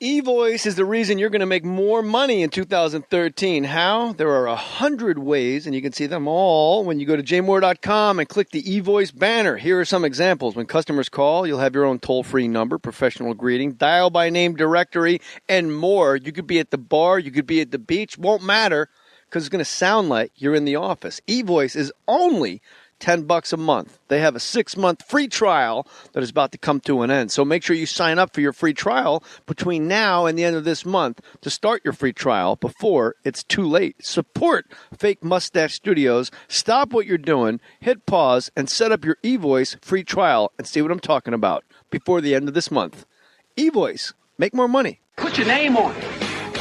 E-voice is the reason you're going to make more money in 2013. How? There are 100 ways, and you can see them all when you go to jmohr.com and click the e-voice banner. Here are some examples. When customers call, you'll have your own toll-free number, professional greeting, dial-by-name directory, and more. You could be at the bar, you could be at the beach. Won't matter because it's going to sound like you're in the office. E-voice is only $10 a month. They have a 6-month free trial that is about to come to an end. So make sure you sign up for your free trial between now and the end of this month to start your free trial before it's too late. Support Fake Mustache Studios. Stop what you're doing, hit pause, and set up your eVoice free trial and see what I'm talking about before the end of this month. eVoice. Make more money. Put your name on it.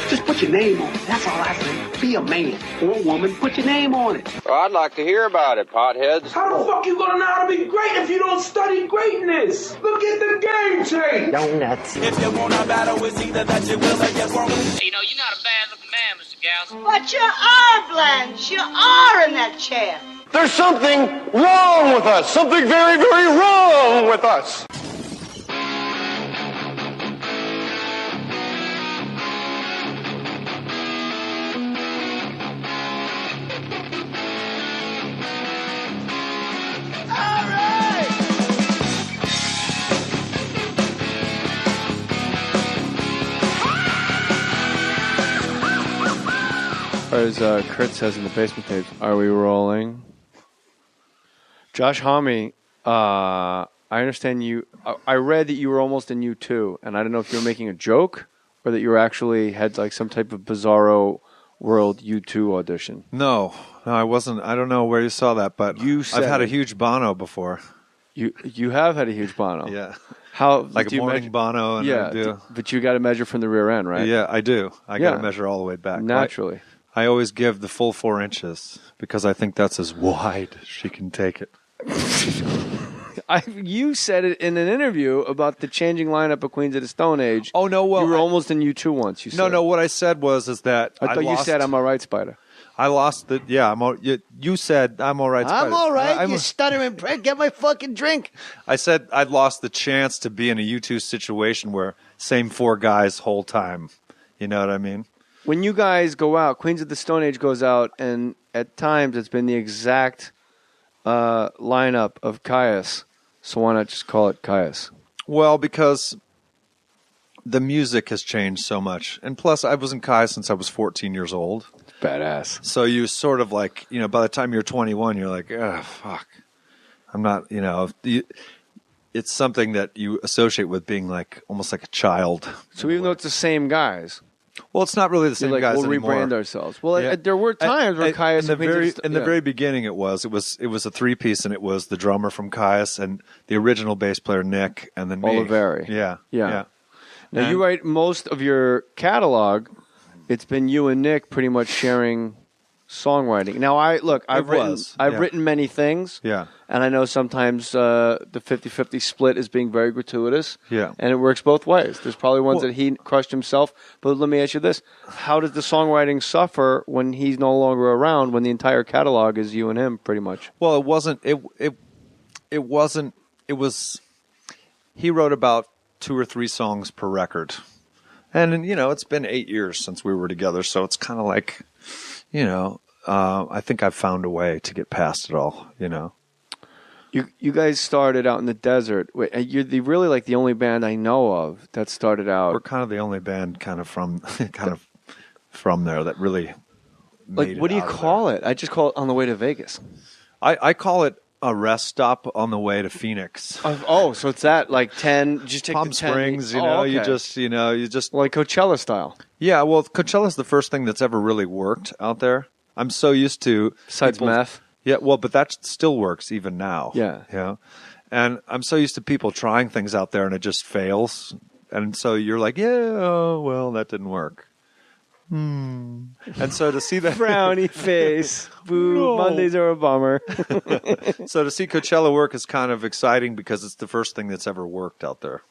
Just put your name on it. That's all I say. Be a man or a woman. Put your name on it. Well, I'd like to hear about it, potheads. How the fuck you gonna know how to be great if you don't study greatness? Look at the game change. Donuts. If you want a battle, it's either that you will or you won't. You know, you're not a bad-looking man, Mr. Gals. But you are, Blanche. You are in that chair. There's something wrong with us. Something very, very wrong with us. Or as Kurt says in the basement tapes, are we rolling? Josh Homme, I understand you. I read that you were almost in U2, and I don't know if you were making a joke or that you were actually had like some type of bizarro world U2 audition. No, I wasn't. I don't know where you saw that, but I've had a huge Bono before. You have had a huge Bono. Yeah. How like a morning Bono, and yeah, I do. But you got to measure from the rear end, right? Yeah, I do. I got to measure all the way back. Naturally. I always give the full 4 inches because I think that's as wide as she can take it. You said it in an interview about the changing lineup of Queens of the Stone Age. Oh no, well you were almost in U2 once. You said. No. What I said was that I thought you said I'm all right, Spider. I lost the you said I'm all right, Spider. I'm all right. You stuttering prick. Get my fucking drink. I said I'd lost the chance to be in a U2 situation where same 4 guys whole time. You know what I mean? When you guys go out, Queens of the Stone Age goes out, and at times it's been the exact lineup of Caius. So why not just call it Caius? Well, because the music has changed so much. And plus, I was in Caius since I was 14 years old. Badass. So you sort of like, by the time you're 21, you're like, fuck. I'm not, it's something that you associate with being like almost like a child. So even though it's the same guys. Well, it's not really the same guys anymore. We'll rebrand ourselves. Well, there were times where Caius... In the very beginning, it was a 3-piece, and it was the drummer from Caius and the original bass player, Nick, and then me. Oliveri. Yeah. Now, you write most of your catalog. It's been you and Nick pretty much sharing songwriting. Now, I've written many things. Yeah. And I know sometimes the 50-50 split is being very gratuitous. Yeah. And it works both ways. There's probably ones that he crushed himself. But let me ask you this. How does the songwriting suffer when he's no longer around, when the entire catalog is you and him pretty much? Well, it wasn't. He wrote about 2 or 3 songs per record. And, it's been 8 years since we were together. So it's kind of like, I think I've found a way to get past it all, You guys started out in the desert. Wait, you're really like the only band I know of that started out. We're kind of the only band kind of from there that really made what do you call it? I just call it On the Way to Vegas. I call it a rest stop on the way to Phoenix. So it's that like 10. Just take Palm the 10, Springs. okay. You just like Coachella style. Yeah, well, Coachella's the first thing that's ever really worked out there. I'm so used to besides meth. Yeah, well, but that still works even now. Yeah. And I'm so used to people trying things out there and it just fails. And so you're like, well, that didn't work. And so to see that frowny face, boo, no. Mondays are a bummer. So to see Coachella work is kind of exciting because it's the first thing that's ever worked out there.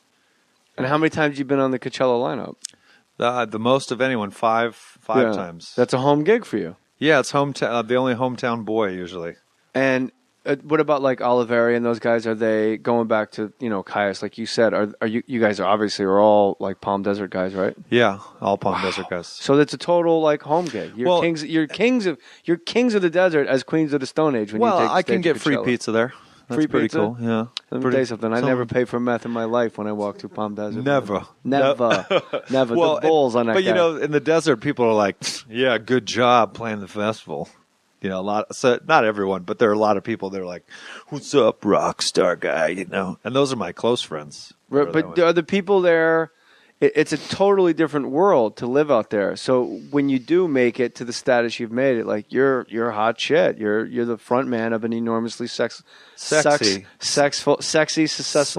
And how many times have you been on the Coachella lineup? The most of anyone, five times. That's a home gig for you. Yeah, it's hometown. The only hometown boy usually. And What about like Oliveri and those guys? Are they going back to Caius, like you said? Are you guys are all like Palm Desert guys, right? Yeah, all Palm Desert guys. So that's a total like home gig. You're kings of the desert as queens of the Stone Age. When you take the I stage can get at free Coachella. pizza there. That's Free pretty pizza? cool. Yeah. Let me tell you something. I never pay for meth in my life when I walk through Palm Desert. Never. The bulls on that But guy. in the desert, people are like, "Yeah, good job playing the festival." A lot. So not everyone, but there are a lot of people that are like, "What's up, rock star guy?" And those are my close friends. But are the people there? It's a totally different world to live out there. So when you do make it to the status you've made it, like you're hot shit. You're the front man of an enormously sexy, successful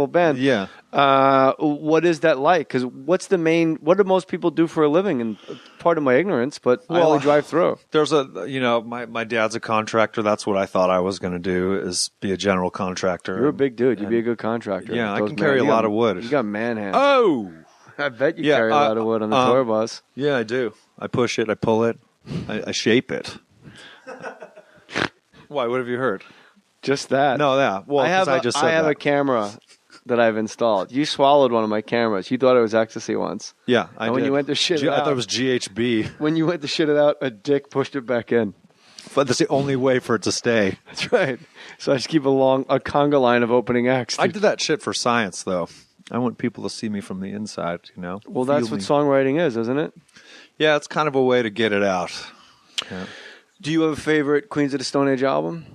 band. Yeah. What is that like? Because what do most people do for a living? And part of my ignorance, but I only drive through. There's my dad's a contractor. That's what I thought I was going to do, is be a general contractor. You're a big dude. You'd be a good contractor. Yeah, I can carry a lot of wood. You got man hands. Oh! I bet you carry a lot of wood on the tour bus. Yeah, I do. I push it. I pull it. I shape it. Why? What have you heard? Just that. No, yeah. Well, I have a camera that I've installed. You swallowed one of my cameras. You thought it was ecstasy once. Yeah, I did. When you went to shit it out. I thought it was GHB. When you went to shit it out, a dick pushed it back in. But that's the only way for it to stay. That's right. So I just keep a conga line of opening acts. I did that shit for science, though. I want people to see me from the inside, Well, that's what songwriting is, isn't it? Yeah, it's kind of a way to get it out. Yeah. Do you have a favorite Queens of the Stone Age album?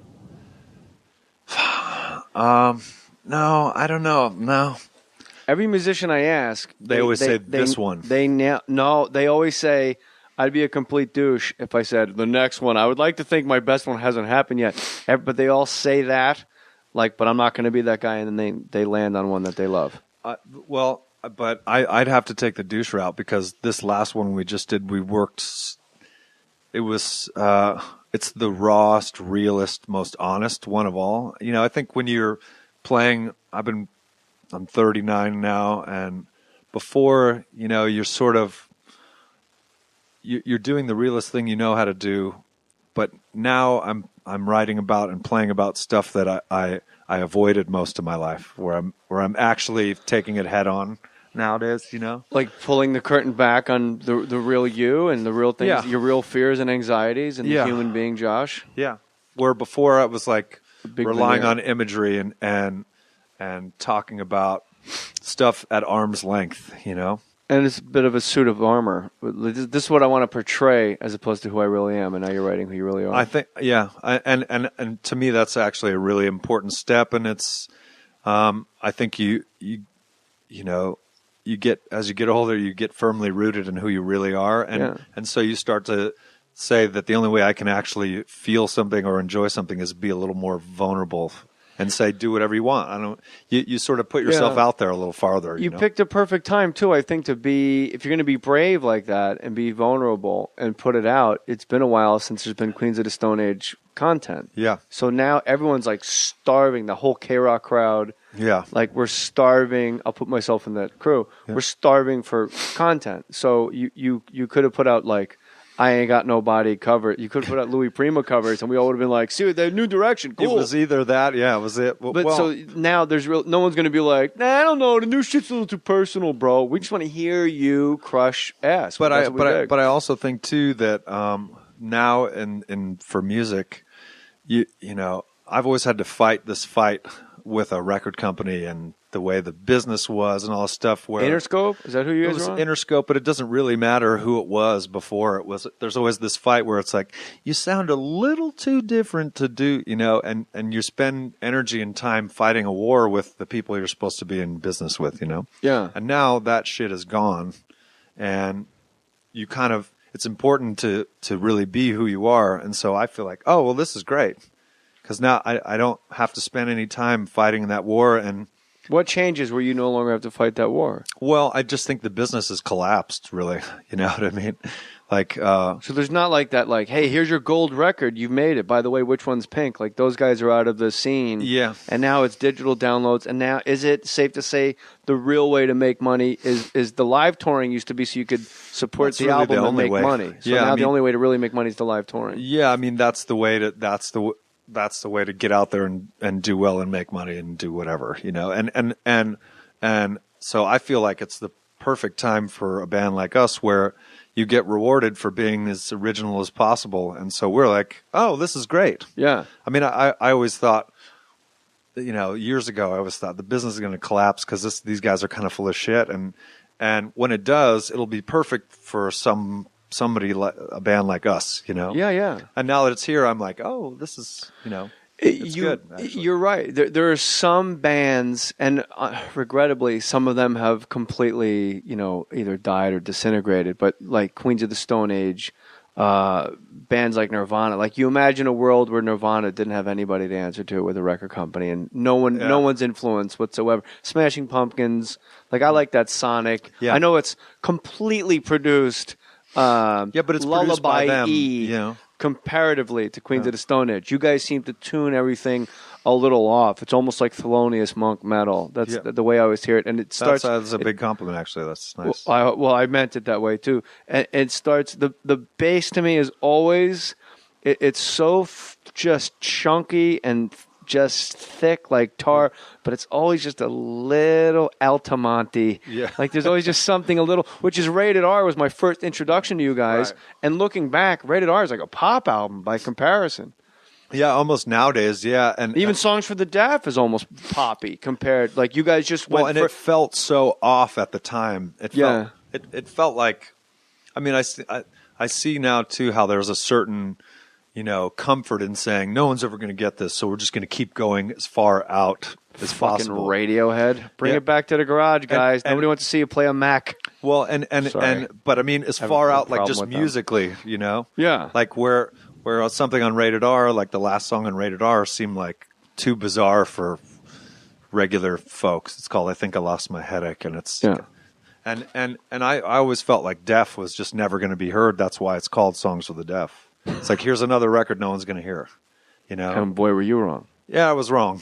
No, I don't know. No. Every musician I ask, they always say this one. They always say, I'd be a complete douche if I said the next one. I would like to think my best one hasn't happened yet. But they all say that, but I'm not going to be that guy, and then they land on one that they love. But I'd have to take the douche route, because this last one we just did, we worked. It was it's the rawest, realest, most honest one of all. I think when you're playing, I'm 39 now, and before, you're sort of you're doing the realest thing you know how to do, but now I'm writing about and playing about stuff that I avoided most of my life, where I'm actually taking it head on nowadays, like pulling the curtain back on the real you and the real things, your real fears and anxieties, and the human being, Josh. Yeah, where before I was like relying veneer on imagery and talking about stuff at arm's length, And it's a bit of a suit of armor. This is what I want to portray, as opposed to who I really am. And now you're writing who you really are. I think, and to me, that's actually a really important step. And it's, I think you get, as you get older, you get firmly rooted in who you really are, and so you start to say that the only way I can actually feel something or enjoy something is be a little more vulnerable. And say, do whatever you want. You sort of put yourself out there a little farther. You picked a perfect time too, I think, to be, if you're going to be brave like that and be vulnerable and put it out. It's been a while since there's been Queens of the Stone Age content. Yeah. So now everyone's like starving, the whole K-Rock crowd. Yeah. Like we're starving. I'll put myself in that crew. Yeah. We're starving for content. So you could have put out like, I ain't got nobody covered. You could have put out Louis Prima covers, and we all would have been like, "See, the new direction, cool." It was either that, it was it. So now there's no one's going to be like, "Nah, I don't know, the new shit's a little too personal, bro." We just want to hear you crush ass. But I also think too that now in for music, you know, I've always had to fight this fight with a record company and the way the business was and all this stuff. Where Interscope, is that who you guys were on? Interscope, but it doesn't really matter who it was before it was. There's always this fight where it's like you sound a little too different to do, you know, and you spend energy and time fighting a war with the people you're supposed to be in business with, you know. Yeah. And now that shit is gone, and you kind of, it's important to really be who you are. And so I feel like, oh well, this is great because now I don't have to spend any time fighting that war. And what changes where you no longer have to fight that war? Well, I just think the business has collapsed, really. You know what I mean? Like, so there's not like that, like, hey, here's your gold record. You've made it. By the way, which one's pink? Like, those guys are out of the scene. Yeah. And now it's digital downloads. And now, is it safe to say the real way to make money is the live touring used to be so you could support the album and make money? So now the only way to really make money is the live touring. Yeah, I mean, that's the way to, that's the way to get out there and do well and make money and do whatever, you know. And so I feel like it's the perfect time for a band like us where you get rewarded for being as original as possible. And so we're like, oh, this is great. Yeah. I mean, I always thought, you know, years ago, I always thought the business is going to collapse because these guys are kind of full of shit. And when it does, it'll be perfect for somebody like a band like us, you know? Yeah, yeah. And now that it's here, I'm like, oh, this is, you know, it's good. Actually. You're right. There are some bands, and regrettably, some of them have completely, you know, either died or disintegrated. But like Queens of the Stone Age, bands like Nirvana. Like you imagine a world where Nirvana didn't have anybody to answer to with a record company, and no one's influence whatsoever. Smashing Pumpkins. Like I like that Sonic. Yeah. I know it's completely produced. But it's produced by them, Lullaby-y, you know. Comparatively to Queens of the Stone Age. You guys seem to tune everything a little off. It's almost like Thelonious Monk metal. That's the way I always hear it. And it starts... That's a big compliment, actually. That's nice. Well, I meant it that way, too. And it starts... The bass, to me, is always... It's so just chunky and just thick like tar, but it's always just a little Altamonte. Yeah. Like there's always just something a little, which is Rated R was my first introduction to you guys. Right. And looking back, Rated R is like a pop album by comparison. Yeah, almost nowadays, yeah. And even Songs for the Deaf is almost poppy compared. Like you guys just went it felt so off at the time. It felt like, I mean, I see now too how there's a certain, you know, comfort in saying no one's ever going to get this, so we're just going to keep going as far out as possible. Radiohead, bring it back to the garage, guys. Nobody wants to see you play a Mac. Well, but I mean, as far out like just musically, you know, yeah, like where something on Rated R, like the last song on Rated R, seemed like too bizarre for regular folks. It's called "I Think I Lost My Headache," and it's and I always felt like deaf was just never going to be heard. That's why it's called Songs for the Deaf. It's like, here's another record no one's going to hear, you know. And boy, were you wrong. Yeah, I was wrong,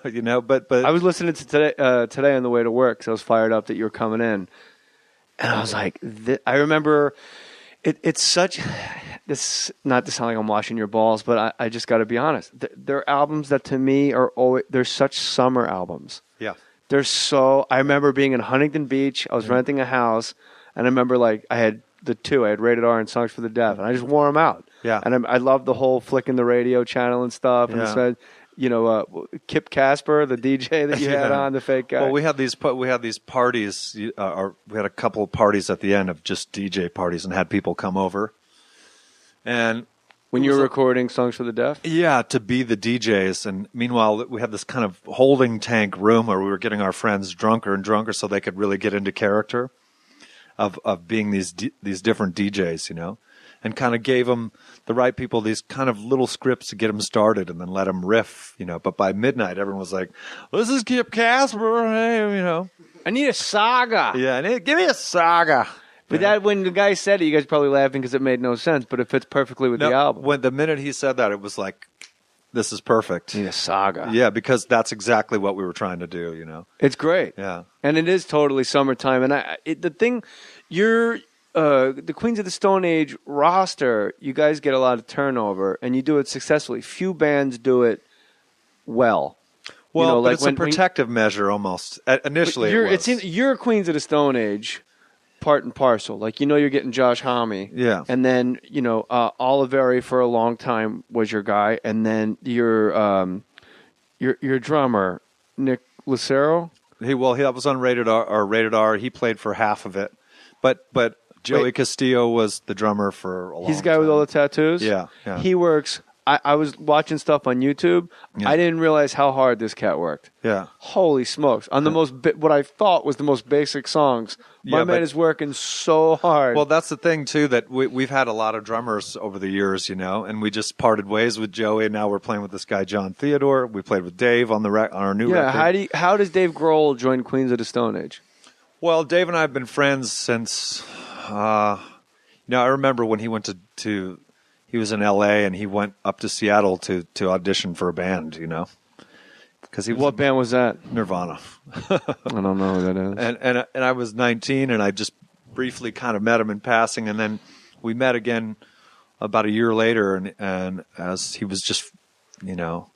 you know. But I was listening to today on the way to work, because I was fired up that you were coming in, and I was like, I remember it's such. This not to sound like I'm washing your balls, but I just got to be honest. They're albums that to me are always they're such summer albums. Yeah, they're so. I remember being in Huntington Beach. I was renting a house, and I remember like I had the two. I had Rated R and Songs for the Deaf, and I just wore them out. Yeah, and I loved the whole flicking the radio channel and stuff. And it said, you know, Kip Casper, the DJ that you had on, the fake guy. Well, we had these parties. We had a couple of parties at the end of just DJ parties, and had people come over. And when you were recording Songs for the Deaf, yeah, to be the DJs. And meanwhile, we had this kind of holding tank room where we were getting our friends drunker and drunker, so they could really get into character of being these different DJs, you know. And kind of gave them, the right people, these kind of little scripts to get them started and then let them riff, you know. But by midnight, everyone was like, this is Kip Casper, hey, you know. I need a saga. Yeah, give me a saga. But that when the guy said it, you guys are probably laughing because it made no sense, but it fits perfectly with the album. When the minute he said that, it was like, this is perfect. Need a saga. Yeah, because that's exactly what we were trying to do, you know. It's great. Yeah. And it is totally summertime. And the Queens of the Stone Age roster, you guys get a lot of turnover, and you do it successfully. Few bands do it well. Well, you know, like it's a protective measure almost. Initially, you're Queens of the Stone Age, part and parcel. Like, you know, you're getting Josh Homme. Yeah. And then, you know, Oliveri for a long time was your guy, and then your drummer, Nick Lucero. That was on Rated R. He played for half of it, but Joey Castillo was the drummer for a long time. He's the guy with all the tattoos? Yeah. He works. I was watching stuff on YouTube. Yeah. I didn't realize how hard this cat worked. Yeah. Holy smokes. On what I thought was the most basic songs. My man is working so hard. Well, that's the thing, too, that we've had a lot of drummers over the years, you know, and we just parted ways with Joey, and now we're playing with this guy, John Theodore. We played with Dave on our new record. Yeah, how does Dave Grohl join Queens of the Stone Age? Well, Dave and I have been friends since... I remember when he went he was in L.A. and he went up to Seattle to audition for a band, you know. What band was that? Nirvana. I don't know who that is. And I was 19, and I just briefly kind of met him in passing, and then we met again about a year later, and as he was just you know.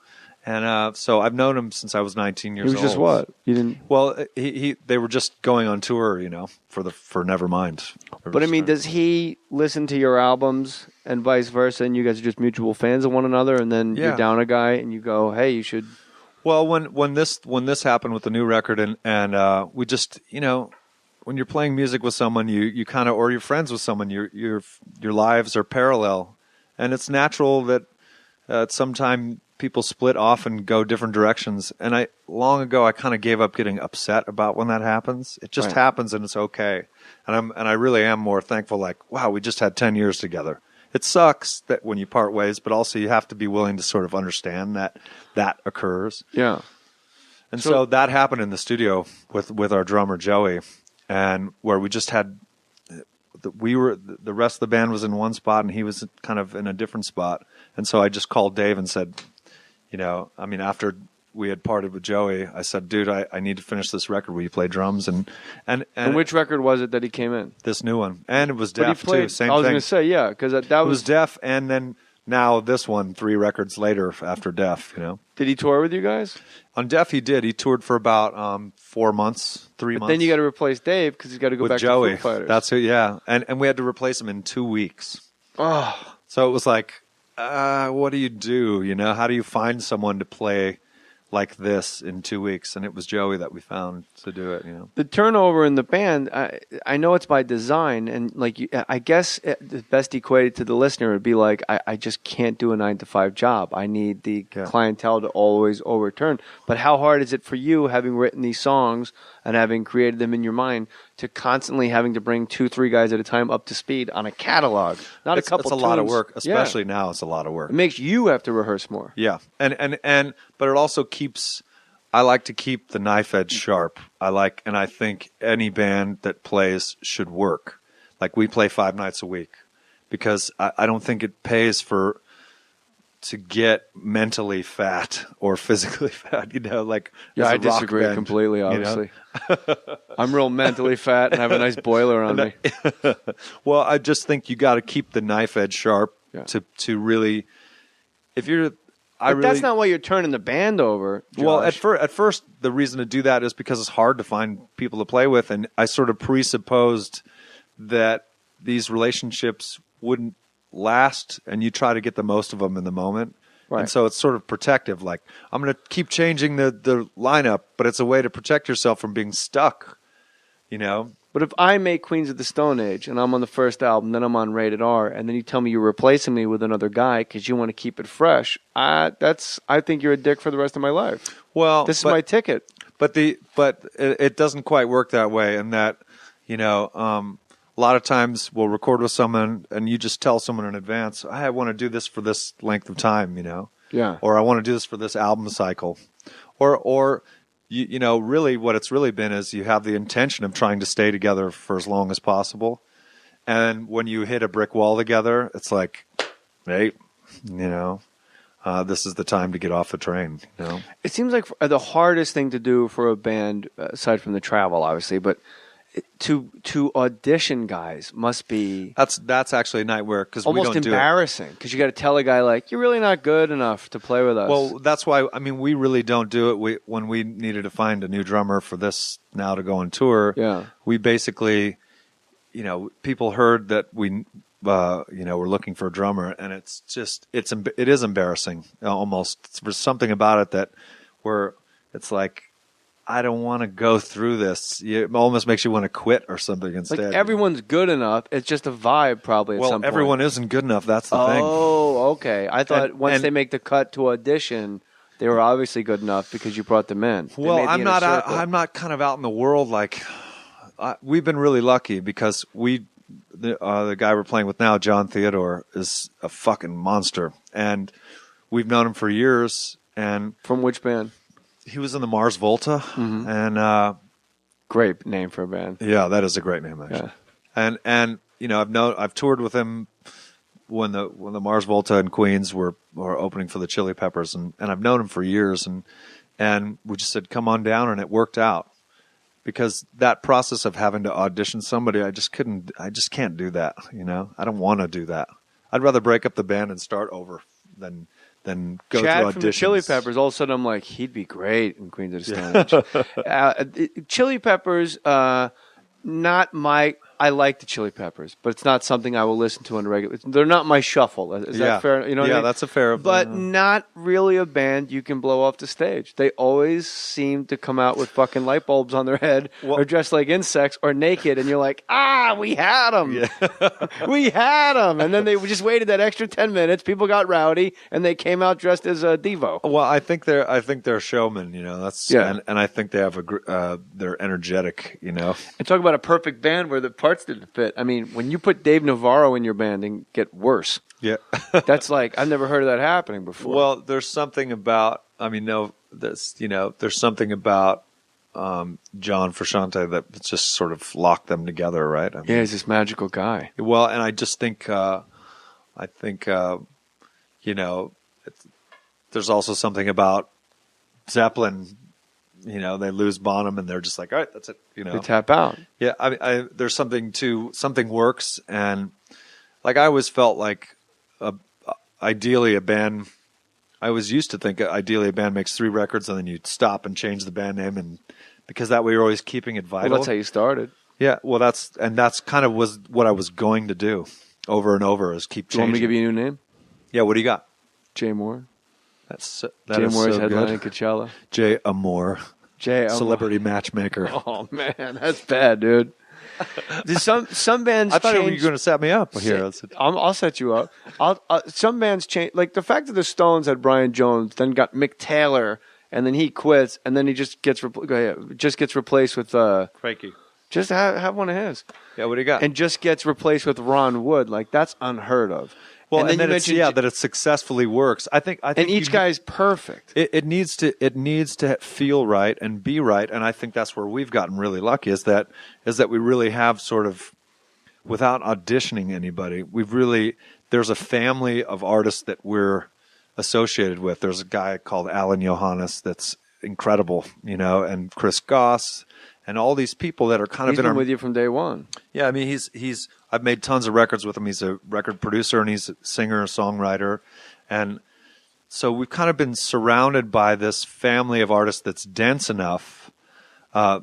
And so I've known him since I was 19 years old. He was just what? You didn't. Well, they were just going on tour, you know, for Nevermind. But I mean, does he listen to your albums and vice versa, and you guys are just mutual fans of one another, and then you're down a guy and you go, hey, you should. Well, when this happened with the new record, and we just, you know, when you're playing music with someone, you kind of, or you're friends with someone, your lives are parallel, and it's natural that at some time people split off and go different directions. And long ago I kind of gave up getting upset about when that happens. It just happens, and it's okay. And I really am more thankful. Like, wow, we just had 10 years together. It sucks that when you part ways, but also you have to be willing to sort of understand that occurs. Yeah. And so that happened in the studio with our drummer Joey, and where we just had the rest of the band was in one spot and he was kind of in a different spot. And so I just called Dave and said, you know, I mean, after we had parted with Joey, I said, dude, I need to finish this record. Will you play drums? And which record was it that he came in? This new one. And it was Def too. Same thing. I was going to say, yeah, because that was Def, and then now this one 3 records later after Def, you know. Did he tour with you guys? On Def, he did. He toured for about 4 months, 3 months. Then you got to replace Dave because he's got to go with back Joey. to Foo Fighters. That's who, yeah. And we had to replace him in 2 weeks. Oh. So it was like, what do you do? You know, how do you find someone to play like this in 2 weeks? And it was Joey that we found to do it, you know. The turnover in the band, I know it's by design, and like I guess the best equated to the listener would be like, I just can't do a 9-to-5 job. I need the clientele to always overturn. But how hard is it for you, having written these songs and having created them in your mind, to constantly having to bring 2-3 guys at a time up to speed on a catalog? Not it's, a couple. It's a tunes. lot of work, especially now. It's a lot of work. It makes you have to rehearse more. Yeah, but it also keeps. I like to keep the knife edge sharp. And I think any band that plays should work. Like, we play 5 nights a week because I don't think it pays to get mentally fat or physically fat, you know, like. Yeah, I disagree completely, obviously. You know? I'm real mentally fat and have a nice boiler on me. Well, I just think you got to keep the knife edge sharp to really, if you're. But that's not why you're turning the band over, Josh. Well, at first, the reason to do that is because it's hard to find people to play with, and I sort of presupposed that these relationships wouldn't last, and you try to get the most of them in the moment. Right. And so it's sort of protective. Like, I'm going to keep changing the lineup, but it's a way to protect yourself from being stuck, you know? But if I make Queens of the Stone Age and I'm on the first album, then I'm on Rated R, and then you tell me you're replacing me with another guy because you want to keep it fresh, I think you're a dick for the rest of my life. Well, this is my ticket. But it doesn't quite work that way, in that, you know, a lot of times we'll record with someone and you just tell someone in advance, I want to do this for this length of time, you know? Yeah. Or I want to do this for this album cycle. Or you know, really what it's really been is you have the intention of trying to stay together for as long as possible. And when you hit a brick wall together, it's like, hey, you know, this is the time to get off the train, you know? It seems like the hardest thing to do for a band, aside from the travel, obviously, but to audition guys must be that's actually a nightmare, because almost we don't embarrassing, because you got to tell a guy like, you're really not good enough to play with us. Well, that's why, I mean, we really don't do it. When we needed to find a new drummer for this now to go on tour, we basically, you know, people heard that we you know, we're looking for a drummer, and it's just it is embarrassing almost. There's something about it that where it's like, I don't want to go through this. It almost makes you want to quit or something instead. Like, everyone's good enough. It's just a vibe, probably, at some point. Well, everyone isn't good enough. That's the thing. Oh, okay. I thought once they make the cut to audition, they were obviously good enough because you brought them in. Well, I'm not kind of out in the world like we've been really lucky, because the guy we're playing with now, John Theodore, is a fucking monster, and we've known him for years. And from which band? He was in the Mars Volta, and great name for a band. Yeah, that is a great name, actually. Yeah. And you know, I've toured with him when the Mars Volta in Queens were opening for the Chili Peppers, and I've known him for years, and we just said, come on down, and it worked out, because that process of having to audition somebody, I just can't do that. You know, I don't want to do that. I'd rather break up the band and start over than then go Chad through auditions. from the Chili Peppers. All of a sudden, I'm like, he'd be great in Queens of the Stone Age. Chili Peppers, not my. I like the Chili Peppers, but it's not something I will listen to on a regular. They're not my shuffle. Is that fair? You know what I mean? That's a fair. But not really a band you can blow off the stage. They always seem to come out with fucking light bulbs on their head, or dressed like insects, or naked, and you're like, we had them. Yeah. We had them. And then they just waited that extra 10 minutes. People got rowdy, and they came out dressed as a Devo. Well, I think they're showmen. You know, that's and I think they have they're energetic. You know, and talk about a perfect band where the parts didn't fit. I mean, when you put Dave Navarro in your band and get worse, that's like I've never heard of that happening before. Well, there's something about there's something about John Frusciante that just sort of locked them together, right? I mean, he's this magical guy. Well, and I just think there's also something about Zeppelin. You know, they lose Bonham and they're just like, all right, that's it. You know, they tap out. Yeah, there's something works, and like I always felt like ideally a band. I was used to think ideally a band makes 3 records and then you stop and change the band name, and because that way you're always keeping it vital. Well, that's how you started. Yeah, well, that's kind of was what I was going to do over and over is keep changing. You want me to give you a new name? Yeah, what do you got? Jay Mohr. That Jay is Mohr's so headlining good. Coachella. Jay Mohr. Celebrity matchmaker. Oh man, that's bad, dude. Some bands. I thought you were going to set me up here. I'll set you up. Some bands change. Like the fact that the Stones had Brian Jones, then got Mick Taylor, and then he quits, and then he just gets replaced with Craigie. Just have one of his. Yeah, what do you got? And just gets replaced with Ron Wood. Like that's unheard of. Well, and then that it successfully works. I think and each guy's perfect. It needs to feel right and be right, and I think that's where we've gotten really lucky. Is that we really have sort of, without auditioning anybody, there's a family of artists that we're associated with. There's a guy called Alan Johannes that's incredible, you know, and Chris Goss. And all these people that are He's been with you from day one. Yeah, I mean, I've made tons of records with him. He's a record producer and he's a singer, a songwriter. And so we've kind of been surrounded by this family of artists that's dense enough,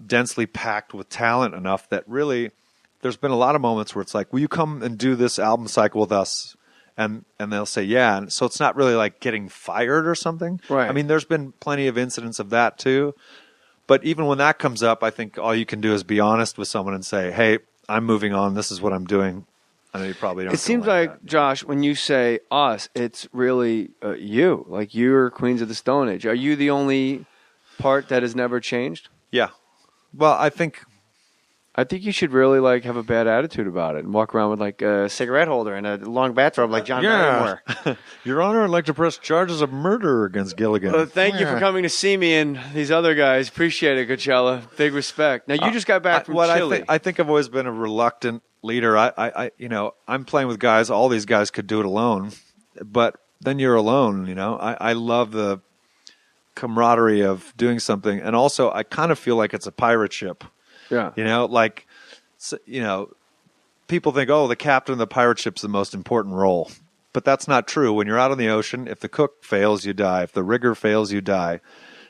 densely packed with talent enough that really there's been a lot of moments where it's like, will you come and do this album cycle with us? And they'll say, yeah. And so it's not really like getting fired or something. Right. I mean, there's been plenty of incidents of that too. But even when that comes up, I think all you can do is be honest with someone and say, hey, I'm moving on. This is what I'm doing. I know you probably don't. It seems like that. Josh, when you say us, it's really you. Like you're Queens of the Stone Age. Are you the only part that has never changed? Yeah. Well, I think you should really like have a bad attitude about it and walk around with like a cigarette holder and a long bathrobe like John Barrymore. Your Honor, I'd like to press charges of murder against Gilligan. Well, thank you for coming to see me and these other guys. Appreciate it, Coachella. Big respect. Now, you just got back from Chile. I think I've always been a reluctant leader. I'm playing with guys. All these guys could do it alone, but then you're alone. You know, I love the camaraderie of doing something, and also I kind of feel like it's a pirate ship. Yeah. You know, like, you know, people think, oh, the captain of the pirate ship's the most important role. But that's not true. When you're out on the ocean, if the cook fails, you die. If the rigger fails, you die.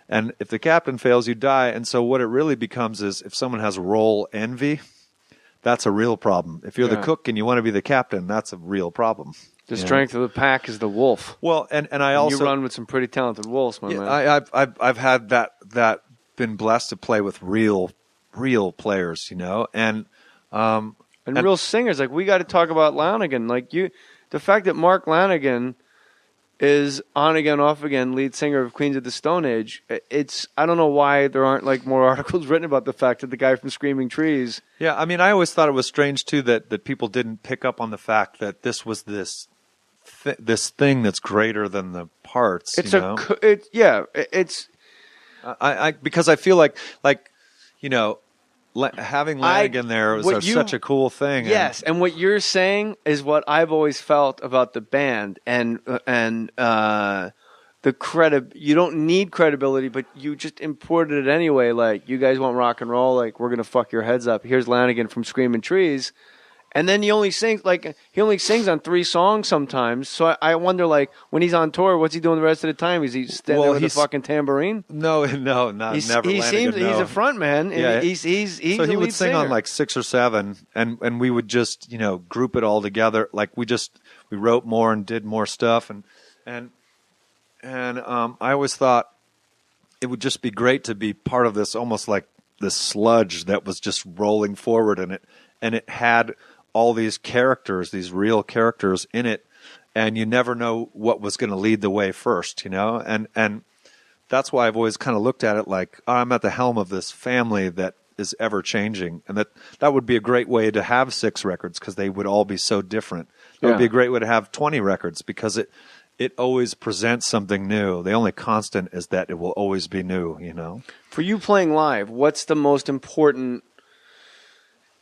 And if the captain fails, you die. And so what it really becomes is if someone has role envy, that's a real problem. If you're the cook and you want to be the captain, that's a real problem. The strength of the pack is the wolf. Well, and I also... You run with some pretty talented wolves, my man. I've had that been blessed to play with real players, you know, and real singers. Like we got to talk about Lanigan. Like the fact that Mark Lanigan is on again, off again, lead singer of Queens of the Stone Age. I don't know why there aren't like more articles written about the fact that the guy from Screaming Trees. Yeah, I mean, I always thought it was strange too that people didn't pick up on the fact that this was this thing that's greater than the parts. It's It's because I feel like. You know, having Lanigan there was such a cool thing. Yes, and what you're saying is what I've always felt about the band, and the you don't need credibility, but you just imported it anyway. Like, you guys want rock and roll, like, we're going to fuck your heads up. Here's Lanigan from Screaming Trees, And then he only sings on 3 songs sometimes. So I wonder, like, when he's on tour, what's he doing the rest of the time? Is he standing there with a fucking tambourine? No, never. He's Lanigan, a front man. Yeah. He's so he would sing on like 6 or 7, and we would just group it all together. Like we wrote more and did more stuff, and I always thought it would just be great to be part of this, almost like this sludge that was just rolling forward, and it had all these characters, these real characters in it, and you never know what was going to lead the way first, and that's why I've always kind of looked at it like, I'm at the helm of this family that is ever changing, and that would be a great way to have 6 records because they would all be so different. It would be a great way to have 20 records because it always presents something new. The only constant is that it will always be new, For you playing live, what's the most important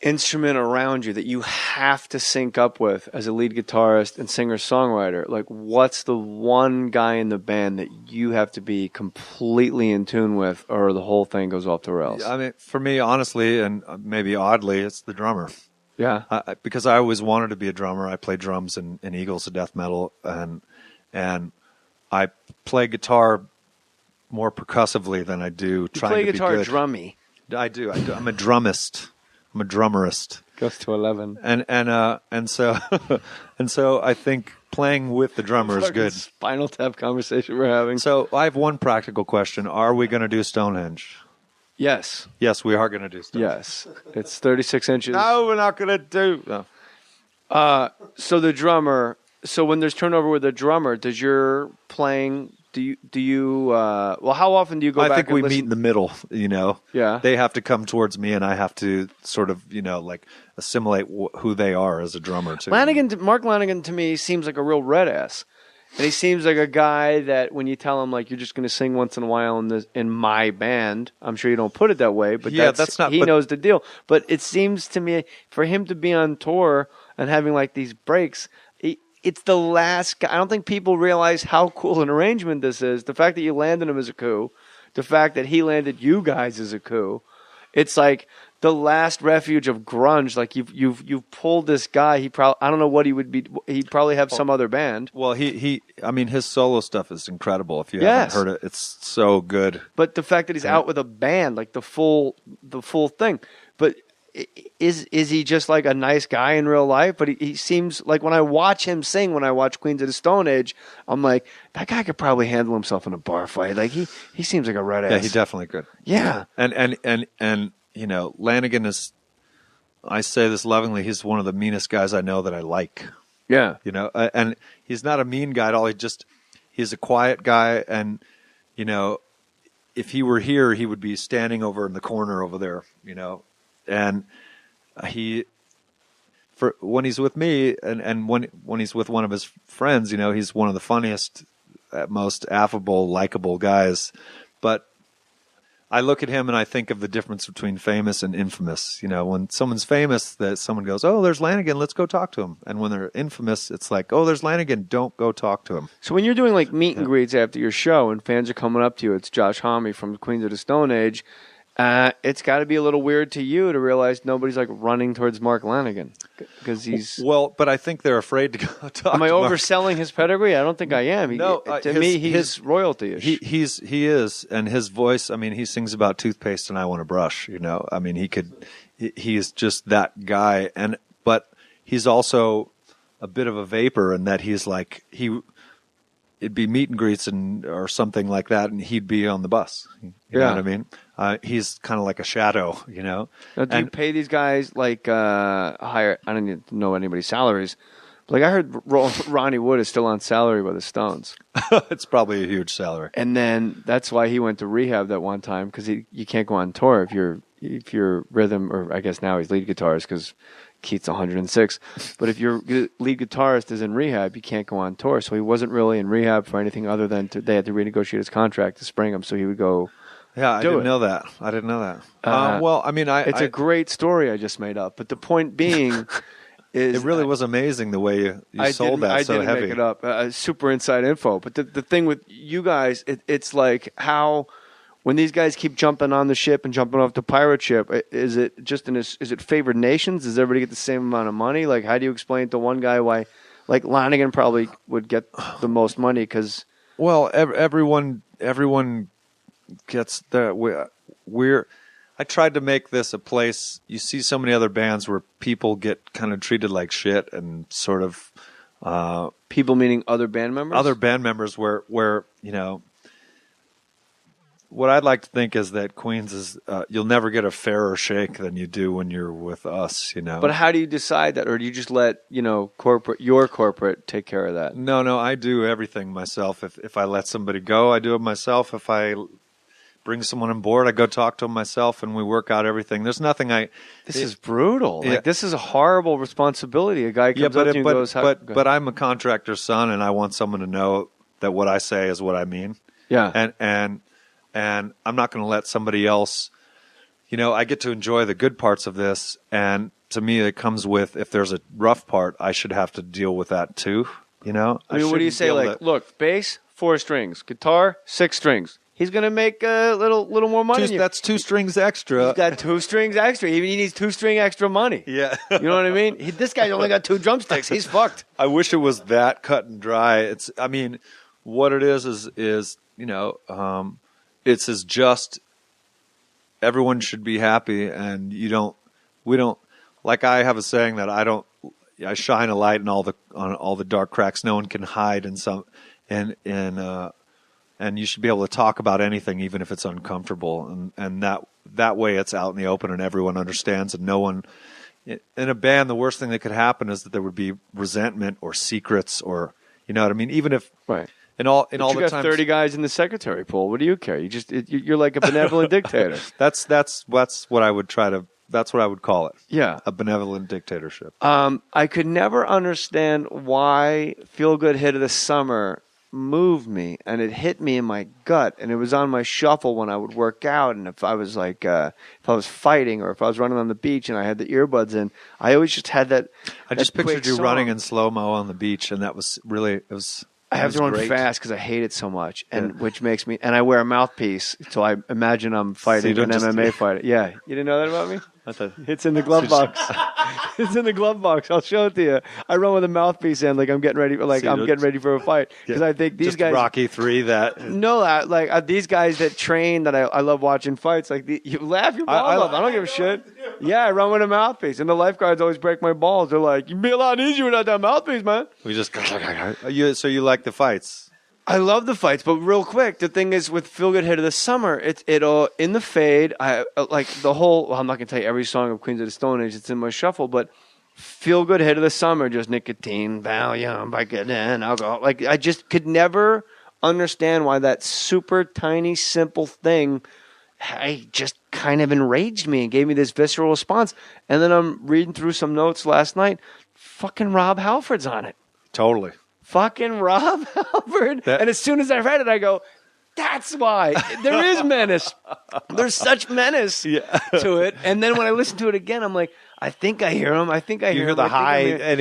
instrument around you that you have to sync up with as a lead guitarist and singer-songwriter? Like, what's the one guy in the band that you have to be completely in tune with, or the whole thing goes off the rails? I mean, for me, honestly, and maybe oddly, it's the drummer. Yeah. Because I always wanted to be a drummer. I played drums in Eagles of Death Metal, and I play guitar more percussively than I do trying to be good. You play guitar drummy. I do. I'm a drummist. I'm a drummerist. Goes to 11. And so I think playing with the drummer is good. Spinal Tap conversation we're having. So I have one practical question. Are we going to do Stonehenge? Yes. Yes, we are going to do Stonehenge. Yes. It's 36 inches. No, we're not going to do. No. So the drummer. So when there's turnover with the drummer, does your playing? Do you? Well, how often do you go back? I think and we listen? meet in the middle. Yeah. They have to come towards me, and I have to sort of like assimilate who they are as a drummer too. Mark Lanigan to me seems like a real red ass, and he seems like a guy that when you tell him like you're just going to sing once in a while in my band, I'm sure you don't put it that way, but that's not. He knows the deal. But it seems to me for him to be on tour and having like these breaks. It's the last guy. I don't think people realize how cool an arrangement this is. The fact that you landed him is a coup. The fact that he landed you guys is a coup. It's like the last refuge of grunge. Like you've pulled this guy. I don't know what he would be. He'd probably have some other band. Well, I mean, his solo stuff is incredible. If you haven't heard it, it's so good. But the fact that he's out with a band, like the full thing. But is he just like a nice guy in real life? But he seems like when I watch him sing, when I watch Queens of the Stone Age, I'm like, that guy could probably handle himself in a bar fight. Like he seems like a red ass. Yeah, he definitely could. Yeah. And Lanigan is, I say this lovingly, he's one of the meanest guys I know that I like. Yeah. And he's not a mean guy at all. He's a quiet guy, and if he were here, he would be standing over in the corner over there, And when he's with me and when he's with one of his friends, he's one of the funniest, most affable, likable guys. But I look at him and I think of the difference between famous and infamous. When someone's famous, that someone goes, "Oh, there's Lanigan, let's go talk to him." And when they're infamous, it's like, "Oh, there's Lanigan, don't go talk to him." So when you're doing like meet and greets after your show and fans are coming up to you, it's Josh Homme from Queens of the Stone Age. It's got to be a little weird to you to realize nobody's like running towards Mark Lanigan because he's. Well, but I think they're afraid to go talk. Am I to Mark. overselling his pedigree? I don't think I am. To me, he's royalty-ish. He is, and his voice. I mean, he sings about toothpaste and I want to brush. I mean, he's just that guy, but he's also a bit of a vapor in that he's like it'd be meet and greets or something like that, and he'd be on the bus. You know what I mean? He's kind of like a shadow, Now, do you pay these guys like higher? I don't even know anybody's salaries. But, like I heard Ronnie Wood is still on salary by the Stones. It's probably a huge salary. And then that's why he went to rehab that one time because you can't go on tour if you're rhythm, or I guess now he's lead guitarist because Keith's 106. But if your lead guitarist is in rehab, you can't go on tour. So he wasn't really in rehab for anything other than they had to renegotiate his contract to spring him, so he would go. Yeah, I didn't know that. Well, I mean, it's a great story I just made up. But the point being is, it really was amazing the way you sold that so heavy. I didn't make it up. Super inside info. But the thing with you guys, it's like how when these guys keep jumping on the ship and jumping off the pirate ship, is it favored nations? Does everybody get the same amount of money? Like, how do you explain to one guy why, like, Lanigan probably would get the most money because... Well, everyone gets the... I tried to make this a place... You see so many other bands where people get kind of treated like shit and sort of... people meaning other band members? Other band members where you know... What I'd like to think is that Queens is you'll never get a fairer shake than you do when you're with us, you know. But how do you decide that, or do you just let your corporate take care of that? No, I do everything myself. If I let somebody go, I do it myself. If I bring someone on board, I go talk to them myself, and we work out everything. There's nothing This is brutal. Yeah. Like, this is a horrible responsibility. A guy comes up to you and goes, but I'm a contractor's son, and I want someone to know that what I say is what I mean. Yeah, And I'm not going to let somebody else, you know, I get to enjoy the good parts of this. And to me, it comes with, if there's a rough part, I should have to deal with that too. You know, I mean, what do you say? Like, look, bass, 4 strings, guitar, 6 strings. He's going to make a little more money. That's 2 strings extra. He's got 2 strings extra. He needs 2 string extra money. Yeah. You know what I mean? This guy's only got 2 drumsticks. He's fucked. I wish it was that cut and dry. I mean, what it is, you know, it's as just everyone should be happy, and we don't like, I have a saying that I shine a light on all the dark cracks no one can hide in some, and you should be able to talk about anything even if it's uncomfortable, and that way it's out in the open and everyone understands, and no one in a band, the worst thing that could happen is that there would be resentment or secrets, or, you know what I mean, even if right. In all you the got times, 30 guys in the secretary pool. What do you care? You're like a benevolent dictator. That's what I would that's what I would call it. Yeah, a benevolent dictatorship. I could never understand why "Feel Good Hit of the Summer" moved me, and it hit me in my gut, and it was on my shuffle when I would work out, and if I was like, if I was fighting, or if I was running on the beach and I had the earbuds in, I always just had that. I just pictured you running in slow mo on the beach, and that was really it was. I have to run fast because I hate it so much, and which makes me. And I wear a mouthpiece, so I imagine I'm fighting an MMA fighter. Yeah, you didn't know that about me? It's in the glove box. It's in the glove box. I'll show it to you. I run with a mouthpiece in, like I'm getting ready, getting ready for a fight, because I think these just guys. Rocky 3. These guys that train that I love watching fights. Like you laugh your balls off. I don't give a shit. Yeah, I run with a mouthpiece, and the lifeguards always break my balls. They're like, "You'd be a lot easier without that mouthpiece, man." We just so you like the fights. I love the fights, but real quick, the thing is with "Feel Good Hit of the Summer," it in the fade. I like the whole. Well, I'm not gonna tell you every song of Queens of the Stone Age. It's in my shuffle, but "Feel Good Hit of the Summer," just nicotine, Valium, Vicodin, alcohol. Like, I just could never understand why that super tiny, simple thing. I just kind of enraged me and gave me this visceral response. And then I'm reading through some notes last night. Fucking Rob Halford's on it. Totally. Fucking Rob Halford. And as soon as I read it, I go, that's why. There is menace. There's such menace to it. And then when I listen to it again, I'm like, I think I hear him. I think I hear him. The high and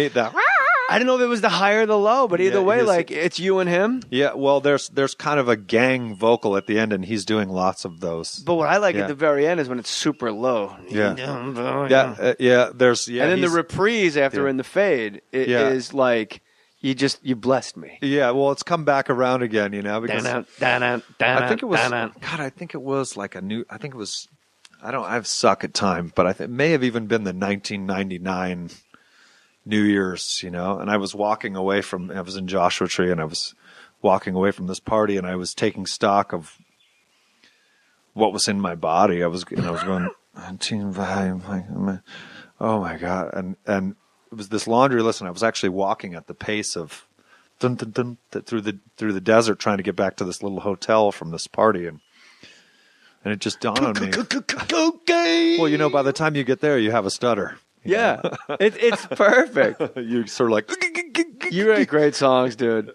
I don't know if it was the high or the low, but either way, like, it's you and him. Yeah, well, there's kind of a gang vocal at the end, and he's doing lots of those. But what I like at the very end is when it's super low. Yeah. There's and then the reprise after in the fade is like, you blessed me. Yeah, well, it's come back around again, you know, because I think it was. God, I think it was like I suck at time, but it may have even been the 1999 New Year's, you know, and I was in Joshua Tree, and I was walking away from this party, and I was taking stock of what was in my body. I was going, oh my God. And it was this laundry list, and I was actually walking at the pace of dun, dun, dun, through the desert, trying to get back to this little hotel from this party. And it just dawned on me. Well, you know, by the time you get there, you have a stutter. Yeah, it's perfect. You're sort of like, you write great songs, dude.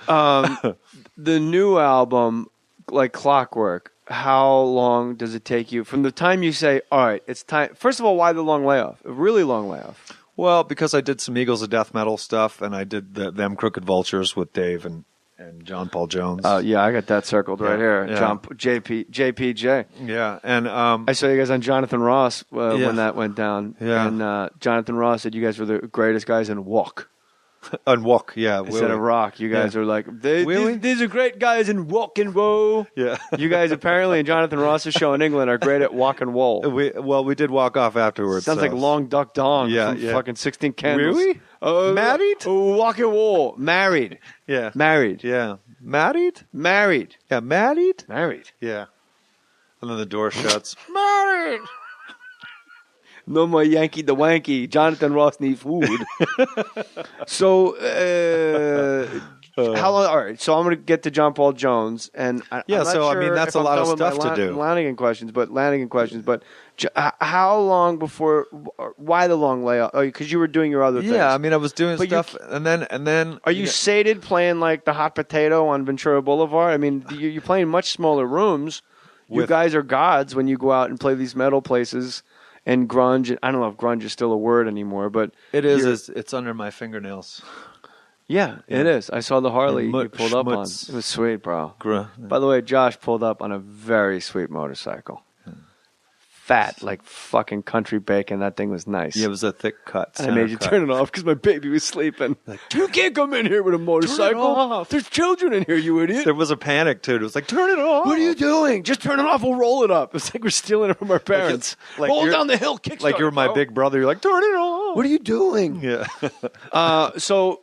The new album, like clockwork, how long does it take you from the time you say, all right, it's time? First of all, why the long layoff? A really long layoff. Well, because I did some Eagles of Death Metal stuff, and I did them Crooked Vultures with Dave, and John Paul Jones. Oh yeah, I got that circled right here. Yeah. JPJ. Yeah, and I saw you guys on Jonathan Ross when that went down. Yeah. And Jonathan Ross said you guys were the greatest guys in walk. on walk, yeah, Instead of rock, you guys are like, Really? these are great guys in walk and roll. Yeah. You guys apparently in Jonathan Ross's show in England are great at walk and roll. We did walk off afterwards. Sounds like Long Duck Dong from fucking 16 Candles. Really? Married? Walk and roll. Married. Yeah. Married. Yeah. Married? Married. Yeah, married? Married. Yeah. And then the door shuts. Married. No more Yankee the Wanky. Jonathan Ross needs food. So, how long? All right. So I'm going to get to John Paul Jones, and I'm not so, I sure mean, that's if a I'm lot done of with my stuff to do. Lanigan questions, but how long before? Why the long layoff? Oh, because you were doing your other things. Yeah, I mean, I was doing But stuff, and then. Are you sated playing like the hot potato on Ventura Boulevard? I mean, you're playing much smaller rooms. You guys are gods when you go out and play these metal places. And grunge, I don't know if grunge is still a word anymore, but it is. It's under my fingernails. Yeah, it is. I saw the Harley you pulled up on. Schmutz. It was sweet, bro. By the way, Josh pulled up on a very sweet motorcycle. Fat, like fucking country bacon. That thing was nice. Yeah, it was a thick cut. And I made you turn it off because my baby was sleeping. You can't come in here with a motorcycle. There's children in here, you idiot. There was a panic, too. It was like, turn it off. What are you doing? Just turn it off. We'll roll it up. It's like we're stealing it from our parents. Like roll down the hill, kickstart. Like you're my big brother. You're like, turn it off. What are you doing? Yeah. So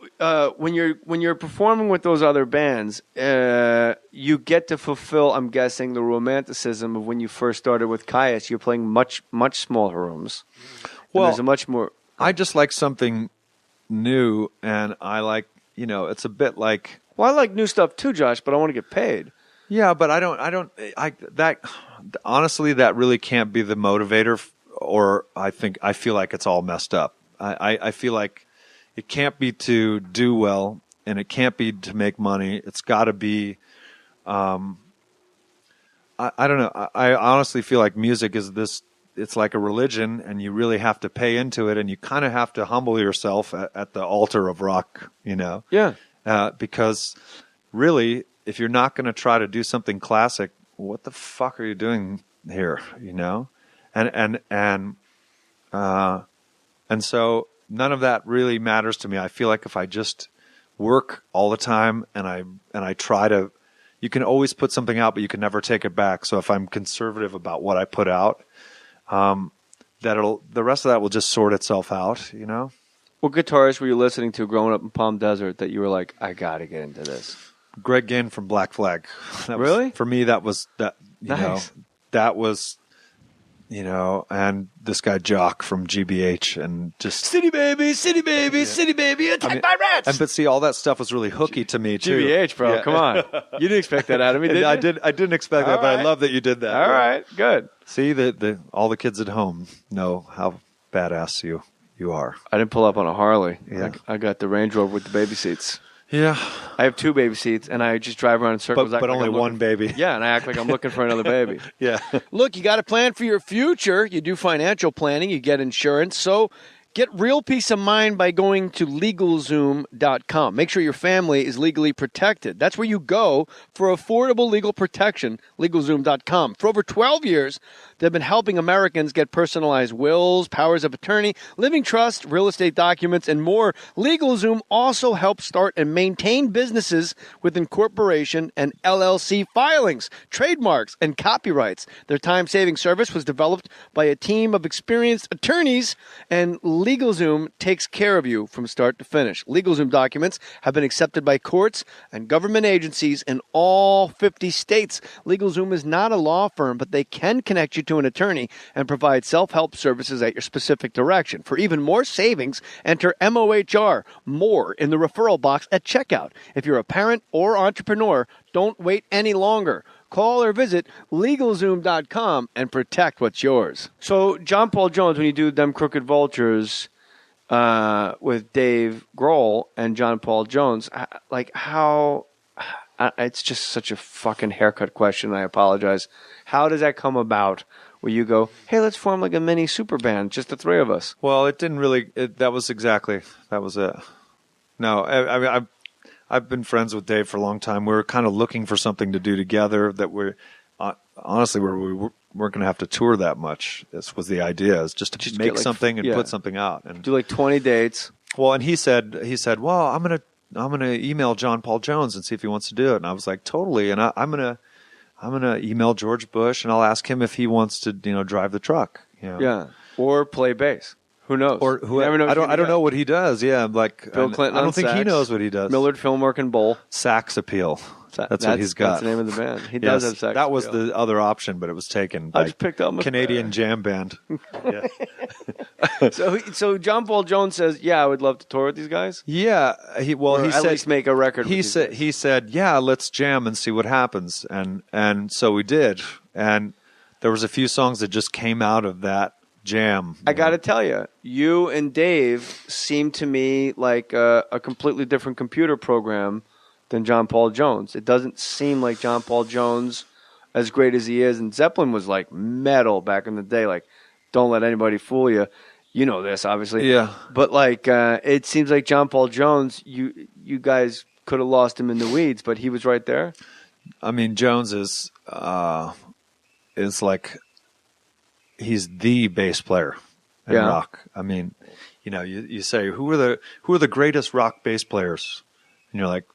when you're performing with those other bands, you get to fulfill, I'm guessing, the romanticism of when you first started with Caius. You're playing much smaller rooms. Well, there's a much more. I just like something new, and I like, it's a bit like. Well, I like new stuff too, Josh, but I want to get paid. Yeah, but honestly, that really can't be the motivator, or I feel like it's all messed up. I feel like it can't be to do well, and it can't be to make money. It's got to be. I don't know. I honestly feel like music is this. It's like a religion, and you really have to pay into it, and you kind of have to humble yourself at the altar of rock. Yeah. Because really, if you're not going to try to do something classic, what the fuck are you doing here? And so none of that really matters to me. I feel like if I just work all the time and I try to, you can always put something out, but you can never take it back. So if I'm conservative about what I put out, the rest of that will just sort itself out. What guitarist were you listening to growing up in Palm Desert that you were like, I got to get into this? Greg Ginn from Black Flag. Really? For me, that was that. Nice. That was, and this guy Jock from GBH, and just City Baby, City Baby, City Baby, attacked by rats. But see, all that stuff was really hooky to me too. GBH, bro, come on. You didn't expect that out of me, did you? I didn't expect that, but I love that you did that. All right, good. See, all the kids at home know how badass you are. I didn't pull up on a Harley. Yeah. I got the Range Rover with the baby seats. Yeah. I have 2 baby seats, and I just drive around in circles. But only one baby. Yeah, and I act like I'm looking for another baby. Yeah. Look, you got to plan for your future. You do financial planning. You get insurance. So get real peace of mind by going to LegalZoom.com. Make sure your family is legally protected. That's where you go for affordable legal protection, LegalZoom.com. For over 12 years, they've been helping Americans get personalized wills, powers of attorney, living trust, real estate documents, and more. LegalZoom also helps start and maintain businesses with incorporation and LLC filings, trademarks, and copyrights. Their time-saving service was developed by a team of experienced attorneys, and LegalZoom takes care of you from start to finish. LegalZoom documents have been accepted by courts and government agencies in all 50 states. LegalZoom is not a law firm, but they can connect you to an attorney and provide self-help services at your specific direction. For even more savings, enter MOHR, more, in the referral box at checkout. If you're a parent or entrepreneur, don't wait any longer. Call or visit LegalZoom.com and protect what's yours. So, John Paul Jones, when you do Them Crooked Vultures with Dave Grohl and John Paul Jones, like how... it's just such a fucking haircut question. I apologize. How does that come about where you go, hey, let's form like a mini super band, just the 3 of us? Well, it didn't really. That was it. No, I mean, I've been friends with Dave for a long time. We were kind of looking for something to do together that we're honestly where we weren't going to have to tour that much. This was the idea, is just to make something and put something out and do like 20 dates. Well, and he said, well, I'm gonna email John Paul Jones and see if he wants to do it. And I was like, totally. And I'm gonna email George Bush and I'll ask him if he wants to, drive the truck. Yeah, or play bass. Who knows? Or who? I don't know what he does. Yeah, like Bill Clinton. I don't think he knows what he does. Millard Fillmore can bowl. Sax appeal. That's what he's got. That's the name of the band. He does have sax. That was the other option, but it was taken by Canadian jam band. Yeah. So John Paul Jones says, "Yeah, I would love to tour with these guys." Yeah, he said at least make a record. He said, "Yeah, let's jam and see what happens," and so we did. And there was a few songs that just came out of that jam. I got to tell you, you and Dave seem to me like a completely different computer program than John Paul Jones. It doesn't seem like John Paul Jones, as great as he is, and Zeppelin was like metal back in the day, like don't let anybody fool you. You know this, obviously. Yeah. But like it seems like John Paul Jones, you guys could have lost him in the weeds, but he was right there. I mean, Jones is like he's the bass player in rock. I mean, you say who are the greatest rock bass players? And you're like,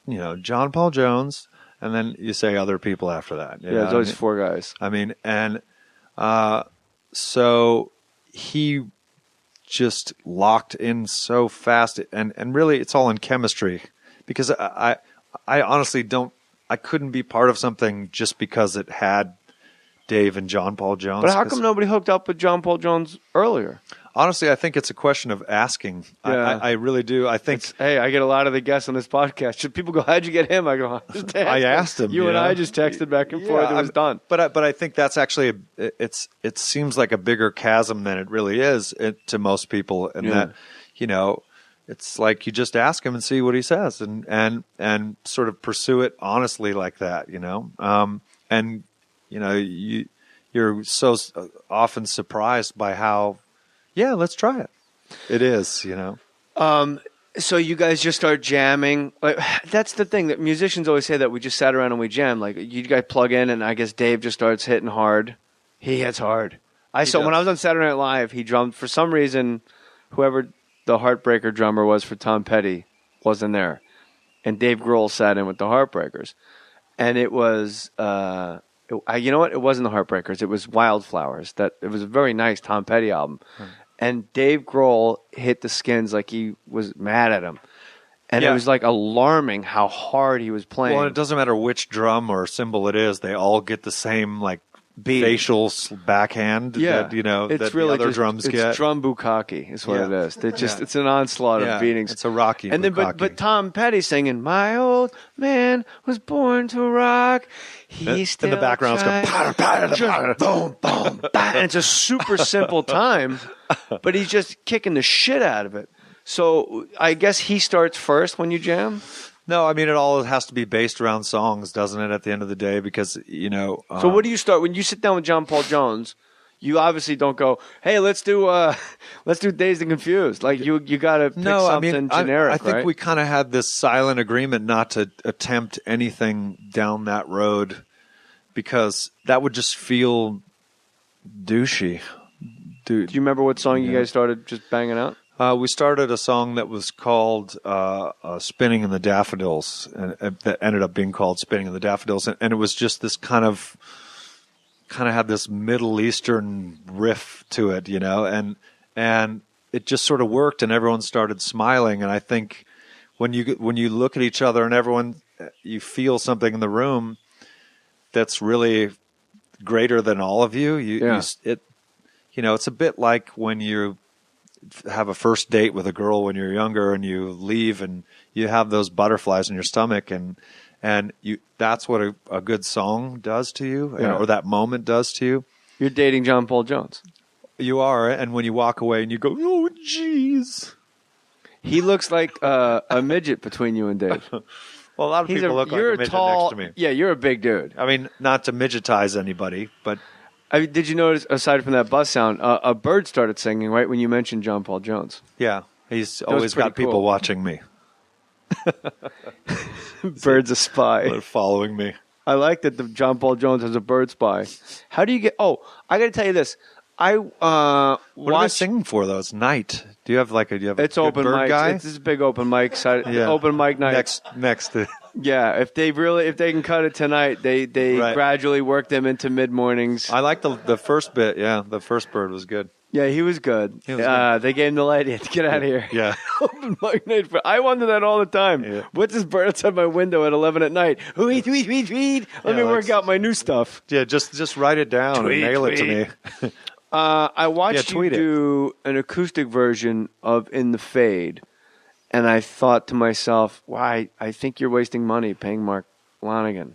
John Paul Jones, and then you say other people after that. There's always four guys. I mean, and so he just locked in so fast, and really it's all in chemistry, because I honestly I couldn't be part of something just because it had Dave and John Paul Jones. But how come nobody hooked up with John Paul Jones earlier? Honestly, I think it's a question of asking. Yeah. I really do. I think. Hey, I get a lot of the guests on this podcast. Should people go, how'd you get him? I go, I asked him. You and I just texted back and forth. It was done. But I think that's actually it seems like a bigger chasm than it really is to most people, and that it's like you just ask him and see what he says, and sort of pursue it honestly like that, and you're so often surprised by how. Yeah, let's try it. It is, So you guys just start jamming. Like, that's the thing that musicians always say, that we just sat around and we jam. Like, you guys plug in, and I guess Dave just starts hitting hard. He hits hard. When I was on Saturday Night Live, he drummed. For some reason, whoever the Heartbreaker drummer was for Tom Petty wasn't there, and Dave Grohl sat in with the Heartbreakers, and it was. You know what? It wasn't the Heartbreakers. It was Wildflowers. It was a very nice Tom Petty album. And Dave Grohl hit the Skins like he was mad at him. And it was like alarming how hard he was playing. Well, it doesn't matter which drum or cymbal it is. They all get the same like facial backhand that, it's that really the other drums get. It's drum bukkake is what it is. It's an onslaught of beatings. It's a rocky and then, bukkake. but Tom Petty singing, "My old man was born to rock." He's still in the background, it's going, boom, boom, and it's a super simple time, but he's just kicking the shit out of it. So I guess he starts first when you jam. No, I mean, it all has to be based around songs, doesn't it, at the end of the day? Because, So what do you start? When you sit down with John Paul Jones, you obviously don't go, hey, let's do Dazed and Confused. Like, you got to pick something generic, I think right? we kind of had this silent agreement not to attempt anything down that road, because that would just feel douchey. Do you remember what song you guys started just banging out? We started a song that was called Spinning in the Daffodils, and that ended up being called Spinning in the Daffodils. And it was just this kind of had this Middle Eastern riff to it, and it just sort of worked, and everyone started smiling. And I think when you look at each other and you feel something in the room that's really greater than all of you. It's a bit like when you have a first date with a girl when you're younger and you leave and you have those butterflies in your stomach, and that's what a good song does to you, or that moment does to you. You're dating John Paul Jones. You are, and when you walk away and you go, oh, jeez. He looks like a midget between you and Dave. Well, a lot of people look like a midget next to me. Yeah, you're a big dude. I mean, not to midgetize anybody, but... did you notice, aside from that buzz sound, a bird started singing right when you mentioned John Paul Jones? Yeah, he's always got people watching me. Bird's a spy. They're following me. I like that the John Paul Jones has a bird spy. How do you get? Oh, I got to tell you this. I What are they watched. singing for though? It's night. Do you have a It's good open bird mic. guy? It's this big open mic side. Yeah. Open mic night. Next. Yeah, if they can cut it tonight, they Right. gradually work them into mid mornings. I like the first bit. Yeah, the first bird was good. Yeah, he was good. He was good. They gave him the light. He had to get out of here. Yeah. Open mic night. I wonder that all the time. Yeah. What's this bird outside my window at 11 at night? Tweet. Let me work out my new stuff. Yeah, just write it down Tweet, and mail it to tweet. me. I watched you tweet it. do an acoustic version of In the Fade, and I thought to myself, "Why? I think you're wasting money paying Mark Lonigan.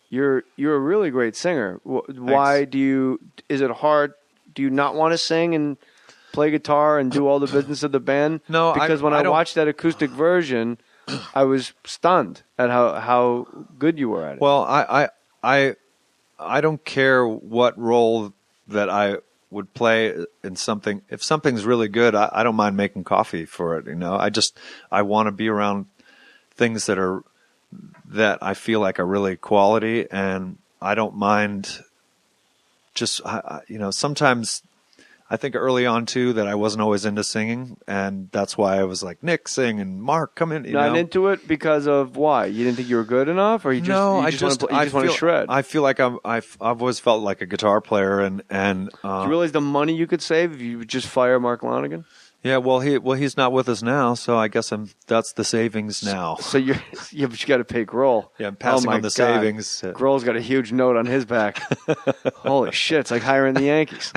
You're a really great singer. Why do you? Is it hard? Do you not want to sing and play guitar and do all the business of the band? No, because when I don't- watched that acoustic version, I was stunned at how good you were at it. Well, I don't care what role that I would play in something. If something's really good, I don't mind making coffee for it. You know, I want to be around things that I feel like are really quality, and I don't mind. Just sometimes I think early on too that I wasn't always into singing, and that's why I was like, Nick, sing, and Mark, come in. Not into it because of why? You didn't think you were good enough, or you just want to shred? I feel like I've always felt like a guitar player, and Do you realize the money you could save if you would just fire Mark Lonigan? yeah. Well, he's not with us now, so I guess that's the savings now. So but you got to pay Grohl. Yeah, I'm passing Oh my on the God. savings. Grohl's got a huge note on his back. Holy shit! It's like hiring the Yankees.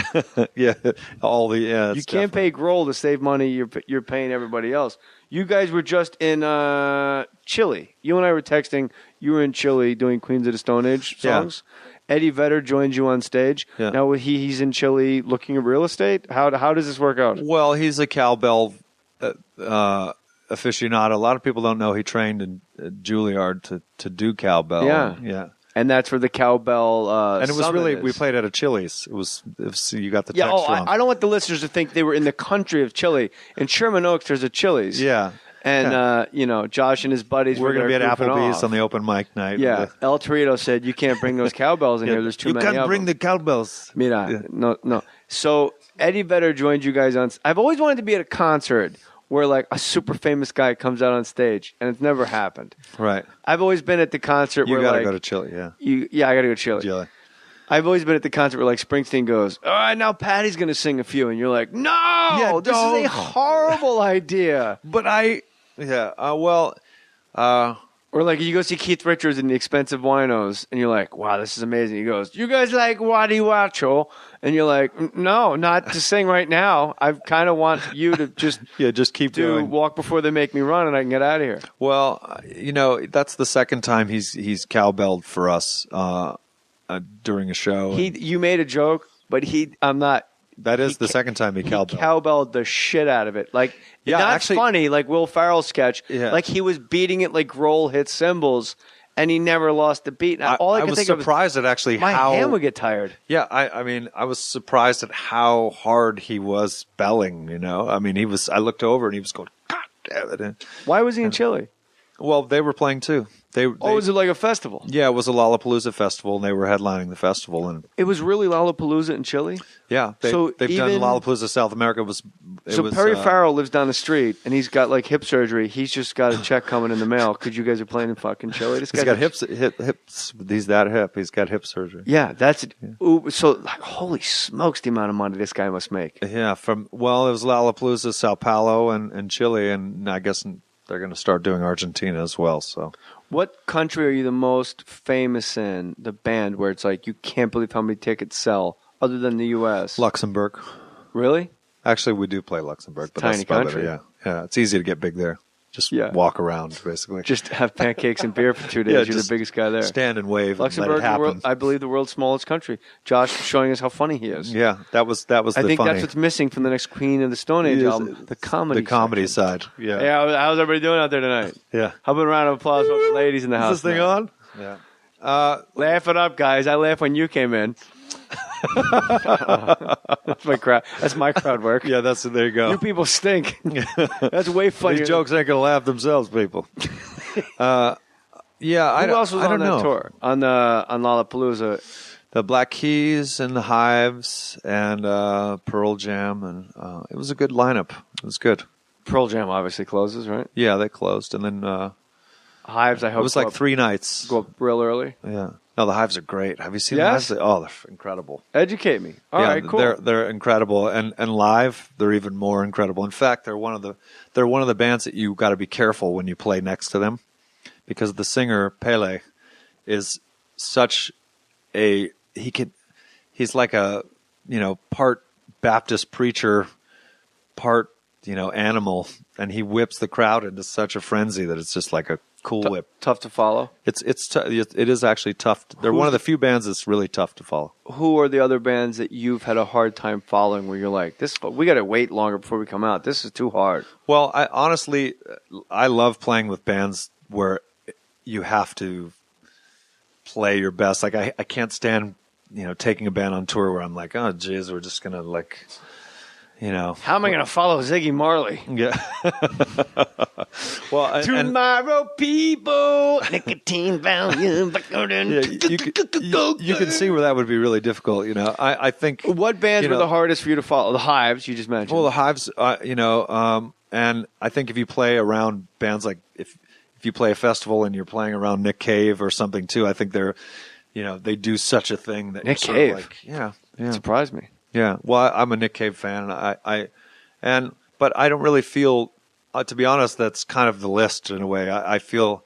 Yeah, You can't pay Grohl to save money. You're paying everybody else. You guys were just in Chile. You and I were texting. You were in Chile doing Queens of the Stone Age songs. Yeah. Eddie Vedder joined you on stage. Yeah. Now he's in Chile looking at real estate. How does this work out? Well, he's a cowbell aficionado. A lot of people don't know he trained in Juilliard to do cowbell. Yeah. And that's for the cowbell. And it was summit really is. we played at a Chili's. It was you got the Yeah, text wrong. I don't want the listeners to think they were in the country of Chile. In Sherman Oaks, there's a Chili's. Yeah. And Josh and his buddies We're going to be at Applebee's on the open mic night. Yeah, El Torito said you can't bring those cowbells in here. There's too many. You can't of bring them. the cowbells. Mira, no. So Eddie Vedder joined you guys on. I've always wanted to be at a concert where like a super famous guy comes out on stage, and it's never happened. Right. I've always been at the concert You where got to like go to Chile. Yeah. I got to go to Chile. Chile. I've always been at the concert where like Springsteen goes, all right, now Patty's going to sing a few, and you're like, no, this is a horrible idea. But Or like you go see Keith Richards in the Expensive Winos, and you're like, wow, this is amazing. He goes, you guys like Wadi Wacho? And you're like, no, not to sing right now. I kind of want you to just just keep doing. walk before they make me run, and I can get out of here. Well, that's the second time he's cowbelled for us during a show. You made a joke, but I'm not. That is the second time he cowbelled. Cowbelled the shit out of it. Like, not actually, funny, like Will Ferrell's sketch. Yeah. Like he was beating it like Grohl hit cymbals, and he never lost a beat. And all I was think surprised of at actually my how hand would get tired. Yeah, I mean, I was surprised at how hard he was belling. I mean, I looked over and he was going, God damn it! And, Why was he in Chile? well, they were playing too. Was it like a festival? Yeah, it was a Lollapalooza festival, and they were headlining the festival. And It was really Lollapalooza in Chile? yeah, they've done Lollapalooza South America. Perry Farrell lives down the street, and he's got like hip surgery. He's just got a check coming in the mail because you guys are playing in fucking Chile. He's got hips. He's that hip. He's got hip surgery. Yeah, that's it. Ooh, so like, holy smokes, the amount of money this guy must make. Yeah, it was Lollapalooza, Sao Paulo, and Chile, and I guess they're going to start doing Argentina as well. So, what country are you the most famous in? The band where it's like you can't believe how many tickets sell, other than the U.S. Luxembourg. Really? Actually, we do play Luxembourg, but Tiny that's about country. it. Yeah, it's easy to get big there. Just walk around, basically. Just have pancakes and beer for 2 days. You're the biggest guy there. Stand and wave. Luxembourg, and let it happen. I believe the world's smallest country. Josh showing us how funny he is. Yeah, that was. I think that's what's missing from the next Queen of the Stone Age album, the comedy. The comedy section. side. Yeah. Yeah. How's everybody doing out there tonight? Yeah. How about a round of applause for the ladies in the house? Is this thing on? Yeah. Laugh it up, guys. I laughed when you came in. That's my crowd. That's my crowd work. Yeah, there you go. You people stink. That's way funnier. These jokes ain't gonna laugh themselves, people. Yeah, Who else was I on don't that know. tour? On Lollapalooza? The Black Keys and the Hives and Pearl Jam, and it was a good lineup. It was good. Pearl Jam obviously closes, right? Yeah, they closed, and then Hives, I hope. it was like 3 nights. Go up real early. Yeah. No, the Hives are great. Have you seen Yes? the Hives? Oh, they're incredible. Educate me. All right, cool. They're incredible, and live they're even more incredible. In fact, they're one of the bands that you got to be careful when you play next to them, because the singer Pele is such a he's like a part Baptist preacher, part animal, and he whips the crowd into such a frenzy that it's just like a cool whip. Tough to follow. It is actually tough. They're one of the few bands that's really tough to follow. Who are the other bands that you've had a hard time following where you're like, we got to wait longer before we come out. This is too hard. Well, I love playing with bands where you have to play your best. Like I can't stand, taking a band on tour where I'm like, oh, geez, we're just gonna How am I going to follow Ziggy Marley? Yeah. Well, Tomorrow, people, nicotine value. you can see where that would be really difficult. I think. What bands were the hardest for you to follow? The Hives, you just mentioned. Well, the Hives, and I think if you play around bands like if you play a festival and you're playing around Nick Cave or something too, I think they do such a thing that Nick Cave, yeah, surprised me. Yeah, well, I'm a Nick Cave fan, but I don't really feel, to be honest, that's kind of the list in a way. I feel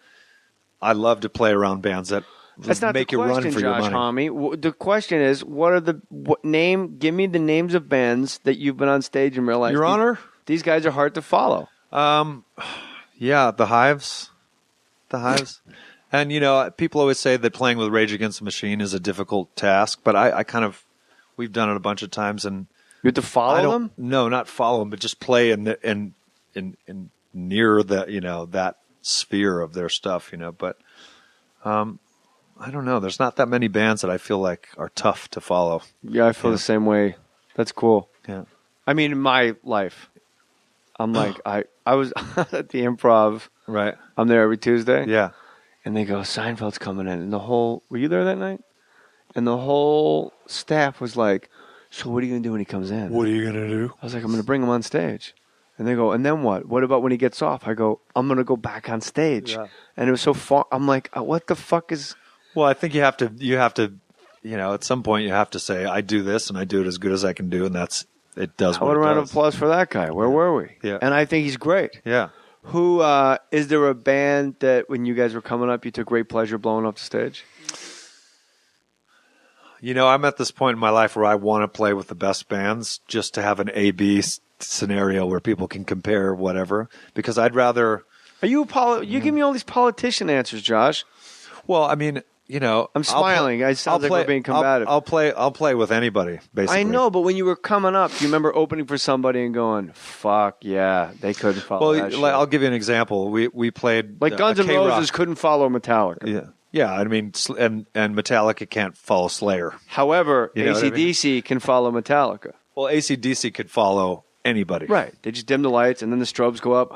I love to play around bands that That's not make the you question, run for Josh your money. Homme. The question is, give me the names of bands that you've been on stage and realized, Your Honor? These guys are hard to follow. Yeah, the Hives. And, people always say that playing with Rage Against the Machine is a difficult task, but we've done it a bunch of times, and you have to follow them? No, not follow them, but just play in near the that sphere of their stuff, But I don't know. There's not that many bands that I feel like are tough to follow. Yeah, I feel the same way. That's cool. Yeah. I mean, in my life, I'm like I was at the Improv. Right. I'm there every Tuesday. Yeah. And they go, Seinfeld's coming in, and were you there that night? And the whole staff was like, so what are you going to do when he comes in? What are you going to do? I was like, I'm going to bring him on stage. And they go, and then what? What about when he gets off? I go, I'm going to go back on stage. Yeah. And it was so far. I'm like, what the fuck is... Well, I think you have to, at some point you have to say, I do this and I do it as good as I can do. And it does How what about a it round of does. applause for that guy? Where were we? Yeah. And I think he's great. Yeah. Who, is there a band that when you guys were coming up, you took great pleasure blowing up the stage? I'm at this point in my life where I want to play with the best bands just to have an A-B scenario where people can compare whatever. Because I'd rather... Are you you give me all these politician answers, Josh. Well, I mean, I'm smiling. It sounds like we're being combative. I'll play with anybody, basically. I know, but when you were coming up, do you remember opening for somebody and going, fuck, yeah, they couldn't follow that shit. I'll give you an example. We played... Like Guns N' Roses couldn't follow Metallica. Yeah. Yeah, I mean, and Metallica can't follow Slayer. However, AC/DC can follow Metallica. Well, AC/DC could follow anybody. Right. They just dim the lights, and then the strobes go up.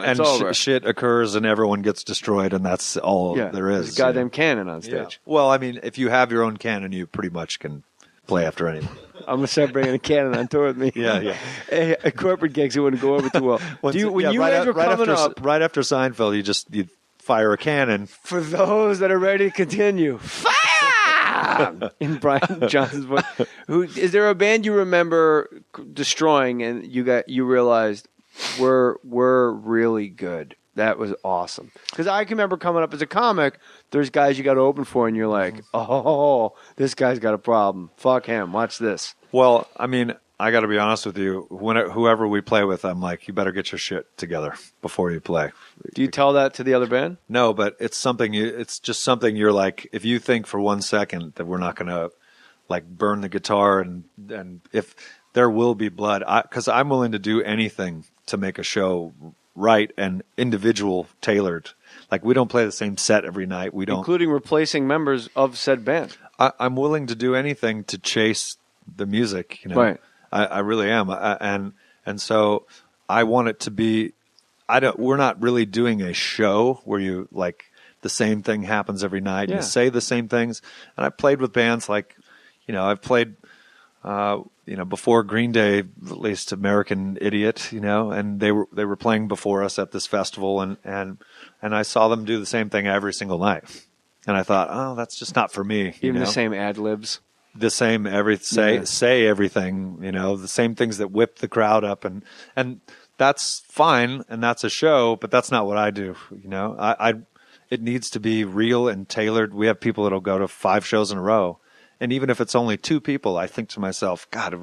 And shit occurs, and everyone gets destroyed, and that's all there is. There's a goddamn cannon on stage. Yeah. Well, I mean, if you have your own cannon, you pretty much can play after anyone. I'm going to start bringing a cannon on tour with me. Yeah. Hey, at corporate gigs, it wouldn't go over too well. When you guys were coming up... Right after Seinfeld, you fire a cannon. For those that are ready to continue, fire! In Brian Johnson's voice. Is there a band you remember destroying and you realized we're really good? That was awesome. Because I can remember coming up as a comic, there's guys you got to open for, and you're like, oh, this guy's got a problem. Fuck him. Watch this. Well, I mean, I got to be honest with you. Whoever we play with, I'm like, you better get your shit together before you play. Do you tell that to the other band? No, but it's something. It's just something you're like. If you think for 1 second that we're not going to like burn the guitar, and if there will be blood, because I'm willing to do anything to make a show right and individual tailored. Like we don't play the same set every night. We don't, including replacing members of said band. I'm willing to do anything to chase the music. Right. I really am, and so I want it to be. we're not really doing a show where you like the same thing happens every night. And you say the same things. And I played with bands like, I've played, before Green Day, at least American Idiot, and they were playing before us at this festival, and I saw them do the same thing every single night, and I thought, oh, that's just not for me. Even the same ad libs, the same say everything, the same things that whip the crowd up, and that's fine, and that's a show, but that's not what I do. It needs to be real and tailored. We have people that'll go to 5 shows in a row. And even if it's only 2 people, I think to myself, God,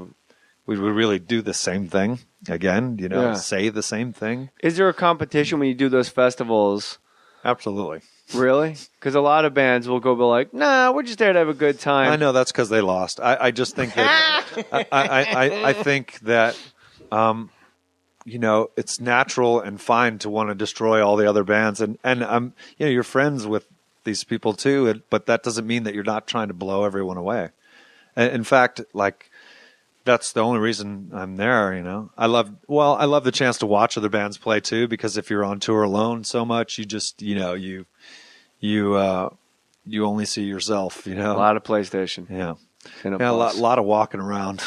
we would really do the same thing again, say the same thing. Is there a competition when you do those festivals? Absolutely. Really? Because a lot of bands will go be like, nah, we're just there to have a good time. I know that's because they lost. I just think that I think that it's natural and fine to want to destroy all the other bands, and you're friends with these people too, but that doesn't mean that you're not trying to blow everyone away. In fact, like that's the only reason I'm there. I love the chance to watch other bands play too, because if you're on tour alone so much, you just you only see yourself. A lot of PlayStation. Yeah. A lot of walking around,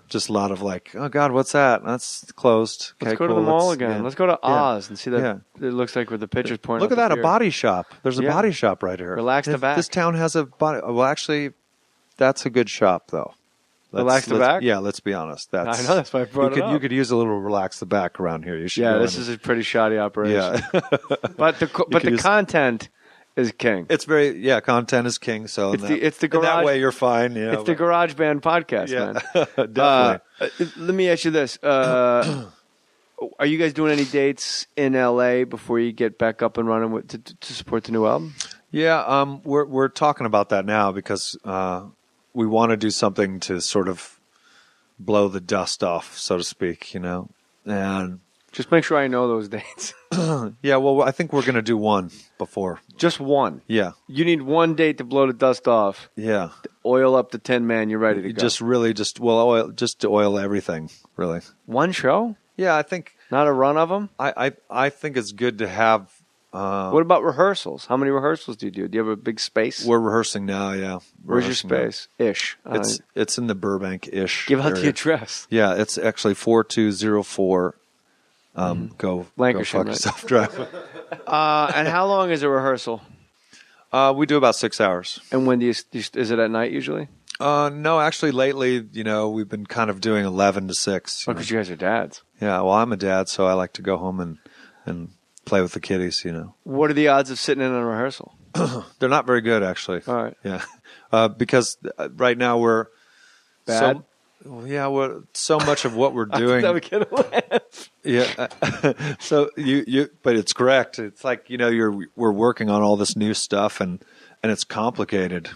just a lot of like, oh God, what's that? That's closed. Let's go to the mall again. Let's go to Oz and see that. Yeah. It looks like with the pictures pointing. Look at that, a body shop. There's a body shop right here. Relax the back. This town has a body. Well, actually, that's a good shop though. Relax the back. Yeah, let's be honest. I know that's why I brought it up. You could use a little relax the back around here. You should. Yeah, this is a pretty shoddy operation. Yeah, but the content is king. It's content is king. So it's the garage, in that way you're fine. It's the Garage Band podcast, man. Definitely. Let me ask you this: are you guys doing any dates in LA before you get back up and running to support the new album? Yeah, we're talking about that now because we want to do something to sort of blow the dust off, so to speak. And just make sure I know those dates. Yeah, well, I think we're going to do one before. Just one? Yeah. You need one date to blow the dust off. Yeah. Oil up the Tin Man, you're ready to go. Just to oil everything, really. One show? Yeah, I think. Not a run of them? I think it's good to have. What about rehearsals? How many rehearsals do you do? Do you have a big space? We're rehearsing now, yeah. Where's your space? Now. Ish. It's in the Burbank-ish Give out area. the address. Yeah, it's actually 4204. Go fuck yourself, drive. And how long is a rehearsal? We do about 6 hours. And when is it at night usually? No, actually lately, we've been kind of doing 11 to 6. Because you guys are dads. Yeah, well, I'm a dad, so I like to go home and play with the kiddies, What are the odds of sitting in on a rehearsal? They're not very good, actually. All right. Yeah. Because right now we're bad. We're so much of what we're doing. Yeah. So but it's correct. It's like, we're working on all this new stuff and it's complicated.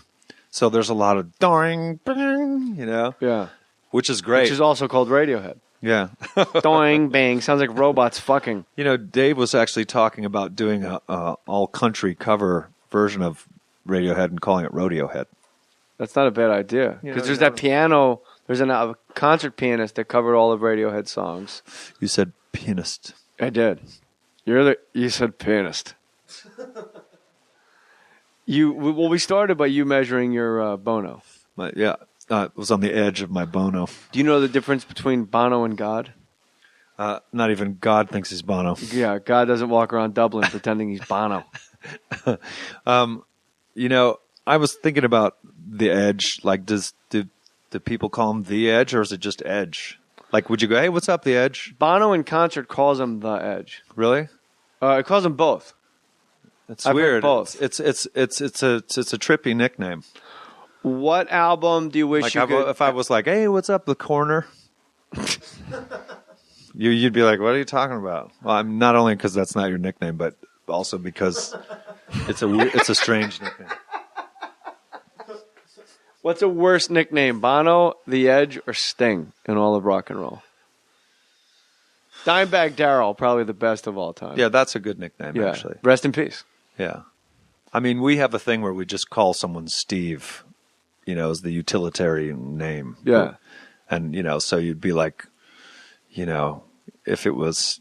So there's a lot of doing, Yeah. Which is great. Which is also called Radiohead. Yeah. Doing, bang. Sounds like robots fucking. Dave was actually talking about doing a all country cover version of Radiohead and calling it Rodeohead. That's not a bad idea. Because there's that piano. There's a concert pianist that covered all of Radiohead songs. You said pianist. I did. You said pianist. We started by you measuring your Bono. It was on the edge of my Bono. Do you know the difference between Bono and God? Not even God thinks he's Bono. Yeah, God doesn't walk around Dublin pretending he's Bono. I was thinking about the Edge. Like, do people call him the Edge, or is it just Edge? Like, would you go, hey, what's up, the Edge? Bono in concert calls him the Edge. Really? It calls him both. It's I've weird. Heard both. It's a trippy nickname. What album do you wish you could... If I was like, hey, what's up, the corner? You'd be like, what are you talking about? Well, I'm not only because that's not your nickname, but also because it's a strange nickname. What's a worse nickname, Bono, The Edge, or Sting in all of rock and roll? Dimebag Darrell, probably the best of all time. Yeah, that's a good nickname, actually. Rest in peace. Yeah. I mean, we have a thing where we just call someone Steve, as the utilitarian name. Yeah. And, so you'd be like, if it was,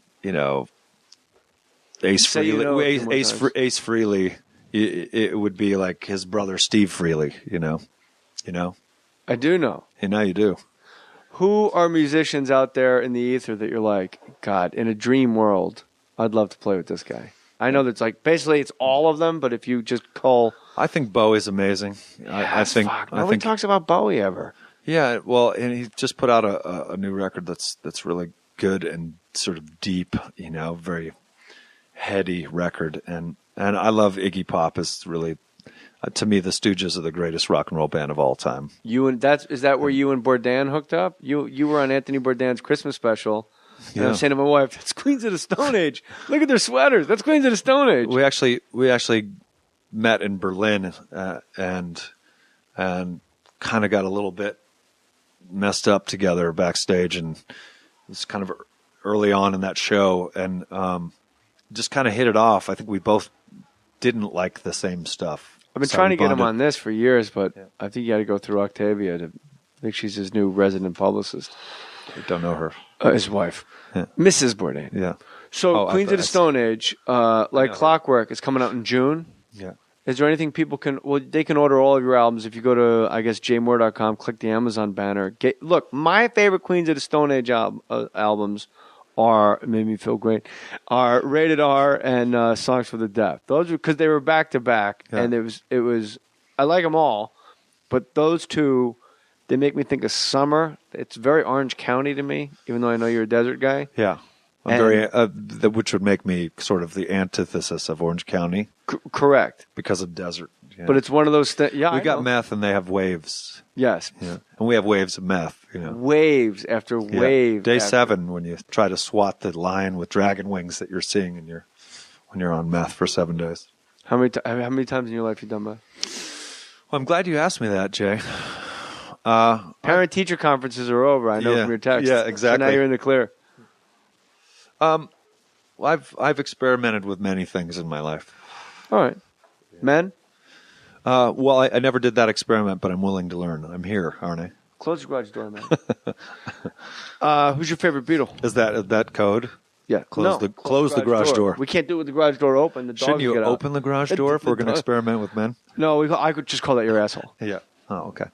Ace Say you Frehley. know a few more times. Ace Frehley. It would be like his brother Steve Frehley. You know. I do know. And now you do. Who are musicians out there in the ether that you're like, God, in a dream world, I'd love to play with this guy? I know that's like basically it's all of them, but if you just call, I think Bowie's amazing. I think nobody talks about Bowie ever. Yeah, well, and he just put out a new record that's really good and sort of deep, very heady record, and I love Iggy Pop. Is really to me the Stooges are the greatest rock and roll band of all time. Is that where you and Bourdain hooked up? You were on Anthony Bourdain's Christmas special. And I was saying to my wife, "That's Queens of the Stone Age. Look at their sweaters. That's Queens of the Stone Age." We actually met in Berlin and kind of got a little bit messed up together backstage, and it was kind of early on in that show, and just kind of hit it off. I think we both didn't like the same stuff. I've been trying to get him on this for years, but I think you got to go through Octavia. I think she's his new resident publicist. I don't know her. His wife, Mrs. Bourdain. Yeah. So Queens of the Stone Age, like Clockwork, is coming out in June. Yeah. Is there anything people can? Well, they can order all of your albums if you go to, I guess, jmohr.com, click the Amazon banner. Look, my favorite Queens of the Stone Age albums are, it made me feel great, are Rated R and Songs for the Deaf. Those are because they were back to back, and it was. I like them all, but those two, they make me think of summer. It's very Orange County to me, even though I know you're a desert guy. Yeah. Which would make me sort of the antithesis of Orange County. Correct. Because of desert. Yeah. But it's one of those things. Yeah, we got meth and they have waves. Yes. Yeah. And we have waves of meth. Waves after wave. Day 7 when you try to swat the lion with dragon wings that you're seeing when you're on meth for 7 days. How many times in your life have you done that? Well, I'm glad you asked me that, Jay. Parent-teacher conferences are over. I know from your text. Yeah, exactly. So now you're in the clear. Well, I've experimented with many things in my life. All right. Men? Well, I never did that experiment, but I'm willing to learn. I'm here, aren't I? Close your garage door, man. Who's your favorite Beatle? Is that code? Yeah. Close the garage door. We can't do it with the garage door open. The dogs Shouldn't you get out. open the garage door if we're going to experiment with men? No, I could just call that your asshole. Yeah. Oh, okay.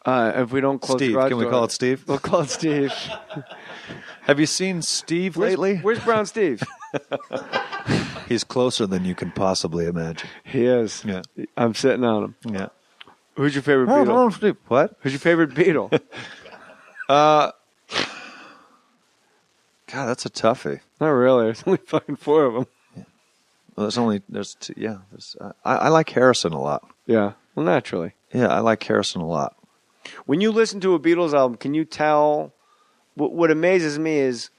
If we don't close Steve, the garage can we door, call it Steve? We'll call it Steve. Have you seen Steve lately? Where's Brown Steve? He's closer than you can possibly imagine. He is. Yeah. I'm sitting on him. Yeah. Who's your favorite Beatle? Steve. What? Who's your favorite Beatle? God, that's a toughie. Not really. There's only fucking 4 of them. Well, there's two. Yeah. I like Harrison a lot. Yeah. Well, naturally. Yeah, I like Harrison a lot. When you listen to a Beatles album, can you tell? What amazes me is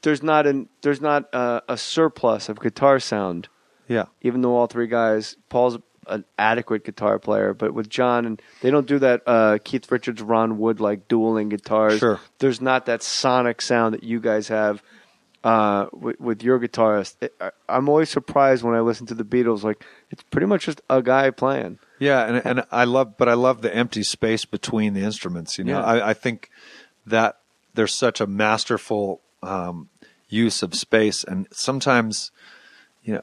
there's not a surplus of guitar sound. Yeah. Even though all 3 guys, Paul's an adequate guitar player, but with John, and they don't do that Keith Richards, Ron Wood like dueling guitars. Sure. There's not that sonic sound that you guys have with your guitarist. I'm always surprised when I listen to the Beatles. Like, it's pretty much just a guy playing. Yeah, and I love the empty space between the instruments. Yeah. I think that there's such a masterful use of space, and sometimes,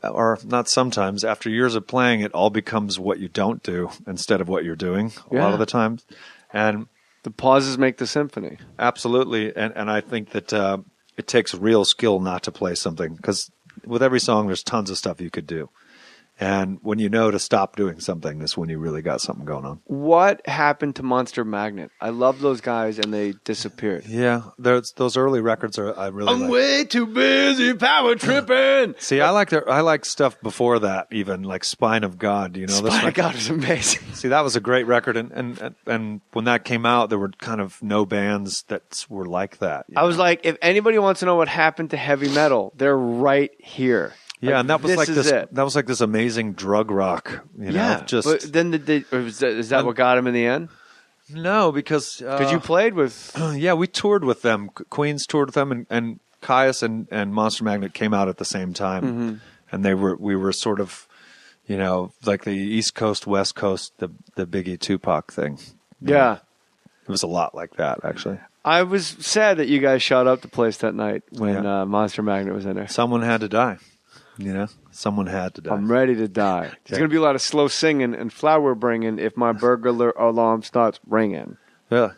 or not sometimes, after years of playing, it all becomes what you don't do instead of what you're doing a lot of the times. And the pauses make the symphony. Absolutely, and I think that it takes real skill not to play something, because with every song, there's tons of stuff you could do. And when you know to stop doing something is when you really got something going on. What happened to Monster Magnet? I love those guys, and they disappeared. Yeah, those early records I really like. Way too busy power tripping. See, I like stuff before that, even like Spine of God. Spine of God is amazing. See, that was a great record, and when that came out, there were kind of no bands that were like that. I was like, if anybody wants to know what happened to heavy metal, they're right here. Yeah, and that was this was like this amazing drug rock. But then is that what got him in the end? No, because you played with. Yeah, we toured with them. Queens toured with them, and Caius and Monster Magnet came out at the same time, and we were sort of, like the East Coast, West Coast, the Biggie Tupac thing. Yeah, it was a lot like that, actually. I was sad that you guys shot up the place that night when Monster Magnet was in there. Someone had to die. You know, someone had to die. I'm ready to die. There's going to be a lot of slow singing and flower bringing if my burglar alarm starts ringing. Yeah,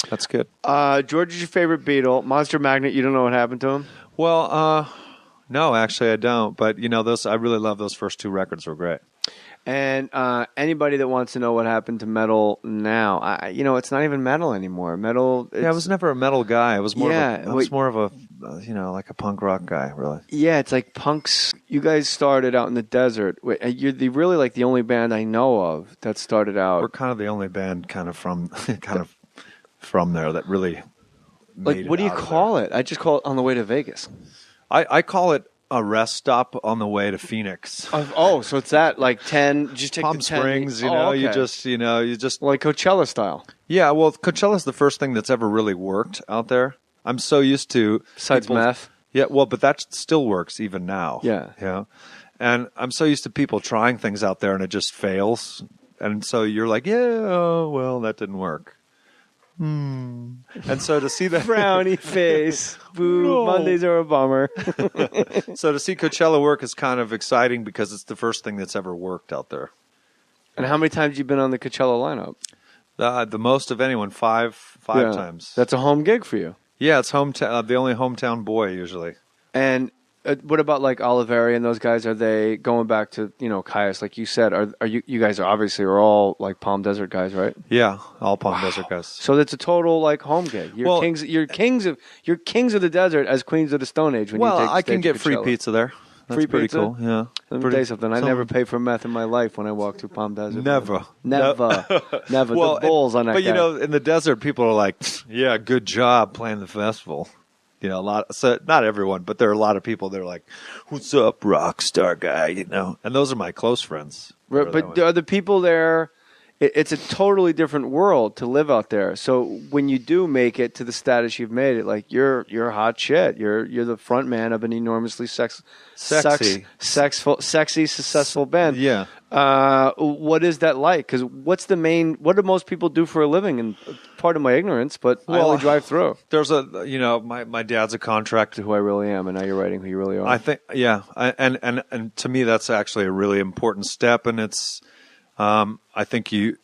that's good. George is your favorite Beatle. Monster Magnet, you don't know what happened to him? Well, no, actually I don't. But, you know, I really love those first 2 records. Were great. And anybody that wants to know what happened to metal now, it's not even metal anymore. Metal. I was never a metal guy. I was more of a like a punk rock guy, really. Yeah, it's like punks. You guys started out in the desert. You're really like the only band I know of that started out. We're kind of the only band kind of from there that really like. What do you call it? I just call it On the Way to Vegas. I call it a rest stop on the way to Phoenix. So it's that like 10. Just take Palm the 10, Springs. okay. You just like Coachella style. Yeah, well, Coachella's the first thing that's ever really worked out there. I'm so used to besides meth. Yeah, well, but that still works even now. Yeah, yeah. And I'm so used to people trying things out there and it just fails, and so you're like, well, that didn't work. And so to see that frowny face, boo, no. Mondays are a bummer. So to see Coachella work is kind of exciting because it's the first thing that's ever worked out there. And how many times have you been on the Coachella lineup? The most of anyone, five times. That's a home gig for you. Yeah, it's hometown. The only hometown boy usually. And what about like Oliveri and those guys? Are they going back to Caius, like you said? Are you guys are all like Palm Desert guys, right? Yeah, all Palm Desert guys. So that's a total like home gig. You're kings of the desert as queens of the Stone Age. I can get free pizza there. That's free pretty pizza? Cool. Yeah. Let me tell you something. I never pay for meth in my life when I walk through Palm Desert. Never. The bulls on that. But in the desert, people are like, "Yeah, good job playing the festival." A lot. So not everyone, but there are a lot of people that are like, "What's up, rock star guy?" And those are my close friends. But are the people there? It's a totally different world to live out there. So when you do make it to the status you've made it, like you're hot shit. You're the front man of an enormously sexy, successful band. Yeah. What is that like? Because what do most people do for a living? And part of my ignorance, but I only drive through. There's my dad's a contractor. Who I really am, and now you're writing who you really are. I think, yeah. And to me, that's actually a really important step. And it's, I think you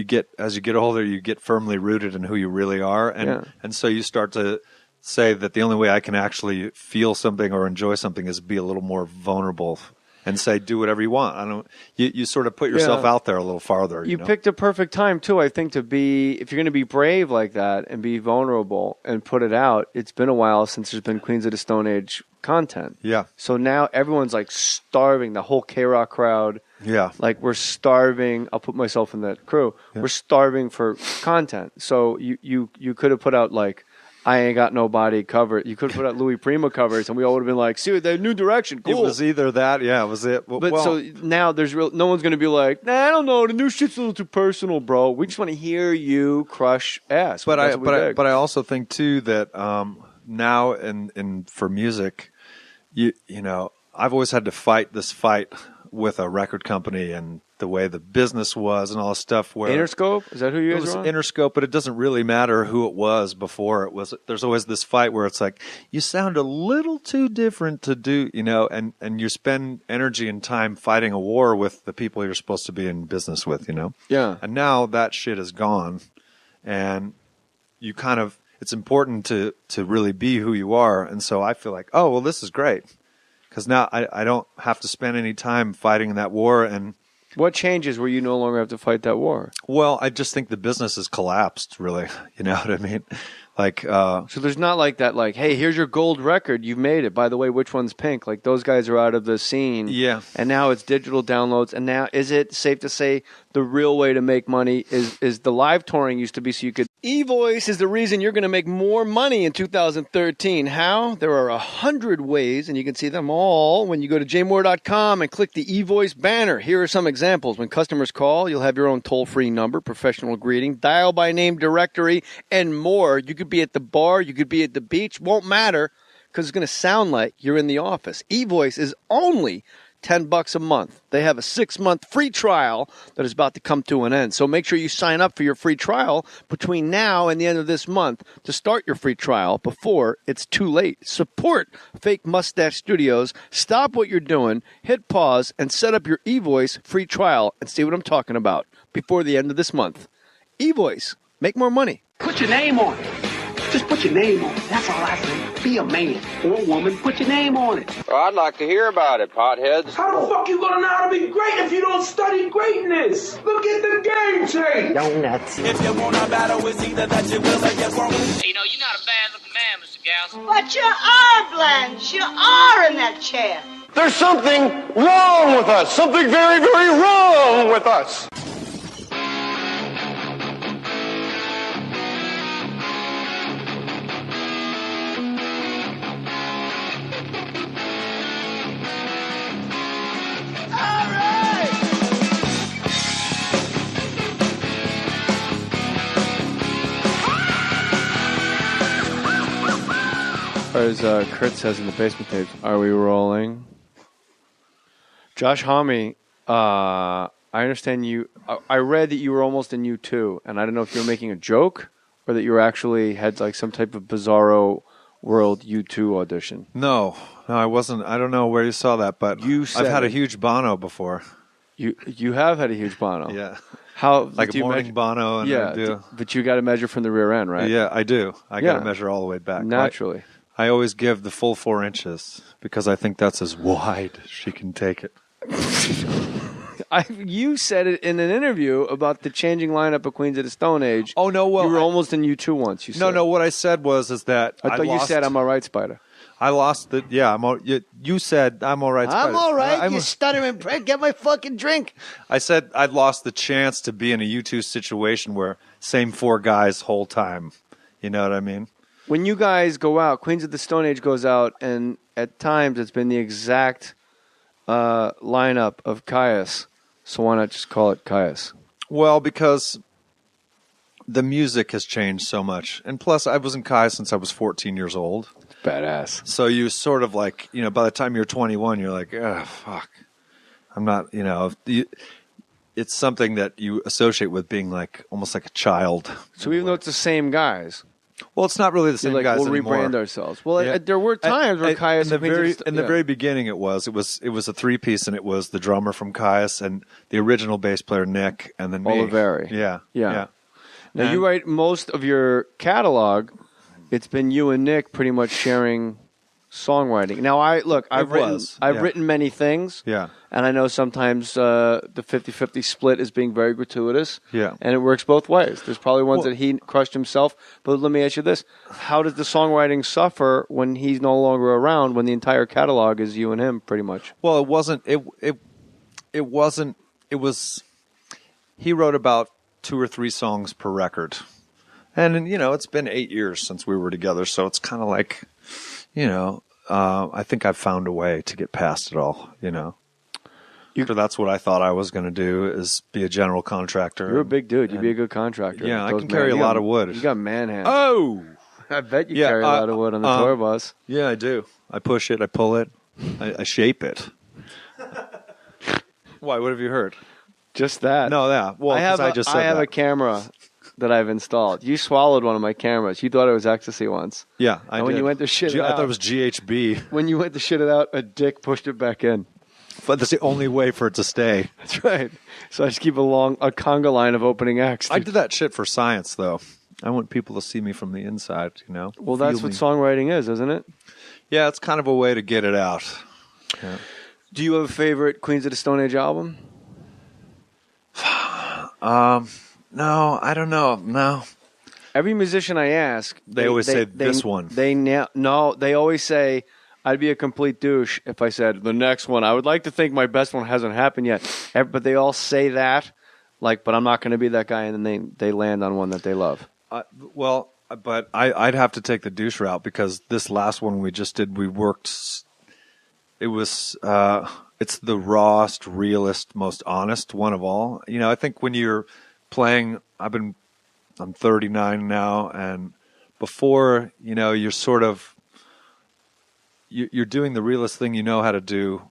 get, as you get older, you get firmly rooted in who you really are. And so you start to say that the only way I can actually feel something or enjoy something is be a little more vulnerable and say, do whatever you want. You sort of put yourself out there a little farther. You picked a perfect time too, I think, to be, if you're going to be brave like that and be vulnerable and put it out. It's been a while since there's been Queens of the Stone Age content. Yeah. So now everyone's like starving, the whole K-Rock crowd. Yeah. Like we're starving. I'll put myself in that crew. Yeah. We're starving for content. So you could have put out like, I Ain't Got Nobody cover. You could have put out Louis Prima covers, and we all would have been like, "See, the New Direction, cool." It was either that, it was it. So now there's no one's going to be like, "Nah, I don't know, the new shit's a little too personal, bro." We just want to hear you crush ass. But I also think too that now in for music, you know, I've always had to fight this fight with a record company and the way the business was and all this stuff. Where Interscope? Is that who you guys were on? Interscope, but it doesn't really matter who it was before it was. There's always this fight where it's like, you sound a little too different to do, and you spend energy and time fighting a war with the people you're supposed to be in business with, Yeah. And now that shit is gone, and you kind of, it's important to really be who you are. And so I feel like, oh, well, this is great. Because now I don't have to spend any time fighting that war. And what changes where you no longer have to fight that war? Well, I just think the business has collapsed, really. You know what I mean? Like, so there's not like that, like, hey, here's your gold record. You've made it. By the way, which one's pink? Like, those guys are out of the scene. Yeah. And now it's digital downloads. And now, is it safe to say the real way to make money is the live touring used to be so you could... eVoice is the reason you're going to make more money in 2013. How? There are 100 ways, and you can see them all when you go to jaymohr.com and click the eVoice banner. Here are some examples. When customers call, you'll have your own toll-free number, professional greeting, dial-by-name directory, and more. You could be at the bar, you could be at the beach, won't matter, because it's going to sound like you're in the office. eVoice is only $10 a month. They have a 6-month free trial that is about to come to an end. So make sure you sign up for your free trial between now and the end of this month to start your free trial before it's too late. Support Fake Mustache Studios. Stop what you're doing, hit pause, and set up your eVoice free trial and see what I'm talking about before the end of this month. eVoice. Make more money. Put your name on it. Just put your name on it. That's all I say. Be a man or woman. Put your name on it. Well, I'd like to hear about it, potheads. How the fuck you gonna know how to be great if you don't study greatness? Look at the game tape. Donuts. If you want a battle, it's either that you will or you won't. You know, you're not a bad-looking man, Mr. Gals. But you are, Blanche. You are in that chair. There's something wrong with us. Something very, very wrong with us. Or as Kurt says in the basement tapes, are we rolling? Josh Homme, I understand you. I read that you were almost in U2, and I don't know if you were making a joke or that you were actually had like some type of bizarro world U2 audition. No, I wasn't. I don't know where you saw that, but I've had a huge Bono before. You have had a huge Bono. Yeah. How like a morning Bono, and I do. But you got to measure from the rear end, right? Yeah, I do. I got to measure all the way back. Naturally. I always give the full 4 inches because I think that's as wide as she can take it. You said it in an interview about the changing lineup of Queens of the Stone Age. Oh no! Well, you were almost in U2 once. You said. No. What I said was that I thought you said I'm all right, Spider. I lost the. Yeah, I'm all. You said I'm all right. Spider. I'm all right. You stuttering prick. Get my fucking drink. I said I'd lost the chance to be in a U2 situation where same 4 guys whole time. You know what I mean? When you guys go out, Queens of the Stone Age goes out, and at times it's been the exact lineup of Caius. So why not just call it Caius? Well, because the music has changed so much. And plus, I was in Caius since I was 14 years old. Badass. So you sort of like, by the time you're 21, you're like, fuck. I'm not, it's something that you associate with being like almost like a child. So even though it's the same guys. Well, it's not really the same guys anymore. We'll rebrand ourselves. Well, there were times where Caius in the very beginning it was a 3-piece, and it was the drummer from Caius and the original bass player Nick, and then me. Oliveri. Yeah. Now you write most of your catalog. It's been you and Nick pretty much sharing songwriting. Now I've written many things. Yeah. And I know sometimes the 50-50 split is being very gratuitous. Yeah. And it works both ways. There's probably ones that he crushed himself. But let me ask you this. How does the songwriting suffer when he's no longer around, when the entire catalog is you and him pretty much? Well, it wasn't. It wasn't. It was. He wrote about 2 or 3 songs per record. And, it's been 8 years since we were together. So it's kind of like, I think I've found a way to get past it all, So that's what I thought I was going to do, is be a general contractor. You're a big dude. You'd be a good contractor. Yeah, I can carry a lot of wood. You got man hands. Oh! I bet you carry a lot of wood on the tour bus. Yeah, I do. I push it. I pull it. I shape it. Why? What have you heard? Just that. No, yeah. Well, I have a camera that I've installed. You swallowed one of my cameras. You thought it was ecstasy once. Yeah, I did. When you went to shit it out. I thought it was GHB. When you went to shit it out, a dick pushed it back in. But that's the only way for it to stay. That's right. So I just keep a conga line of opening acts. I did that shit for science, though. I want people to see me from the inside, Well, that's what songwriting is, isn't it? Yeah, it's kind of a way to get it out. Yeah. Do you have a favorite Queens of the Stone Age album? No, I don't know. No. Every musician I ask, they always say this one. They always say, I'd be a complete douche if I said the next one. I would like to think my best one hasn't happened yet. But they all say that, but I'm not going to be that guy, and then they land on one that they love. But I'd have to take the douche route, because this last one we just did, we worked. It was it's the rawest, realest, most honest one of all. I think when you're playing, I'm 39 now, and before, you're sort of you're doing the realest thing you know how to do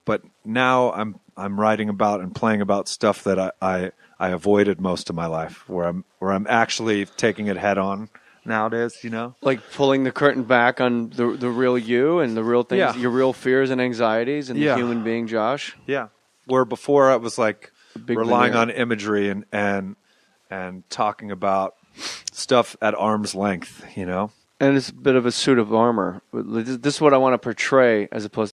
but now I'm writing about and playing about stuff that I avoided most of my life, where I'm actually taking it head on nowadays, you know? Like pulling the curtain back on the real you and the real things, your real fears and anxieties and the human being Josh. Yeah. Where before I was like relying veneer. on imagery and talking about stuff at arm's length, you know? And it's a bit of a suit of armor. This is what I want to portray as opposed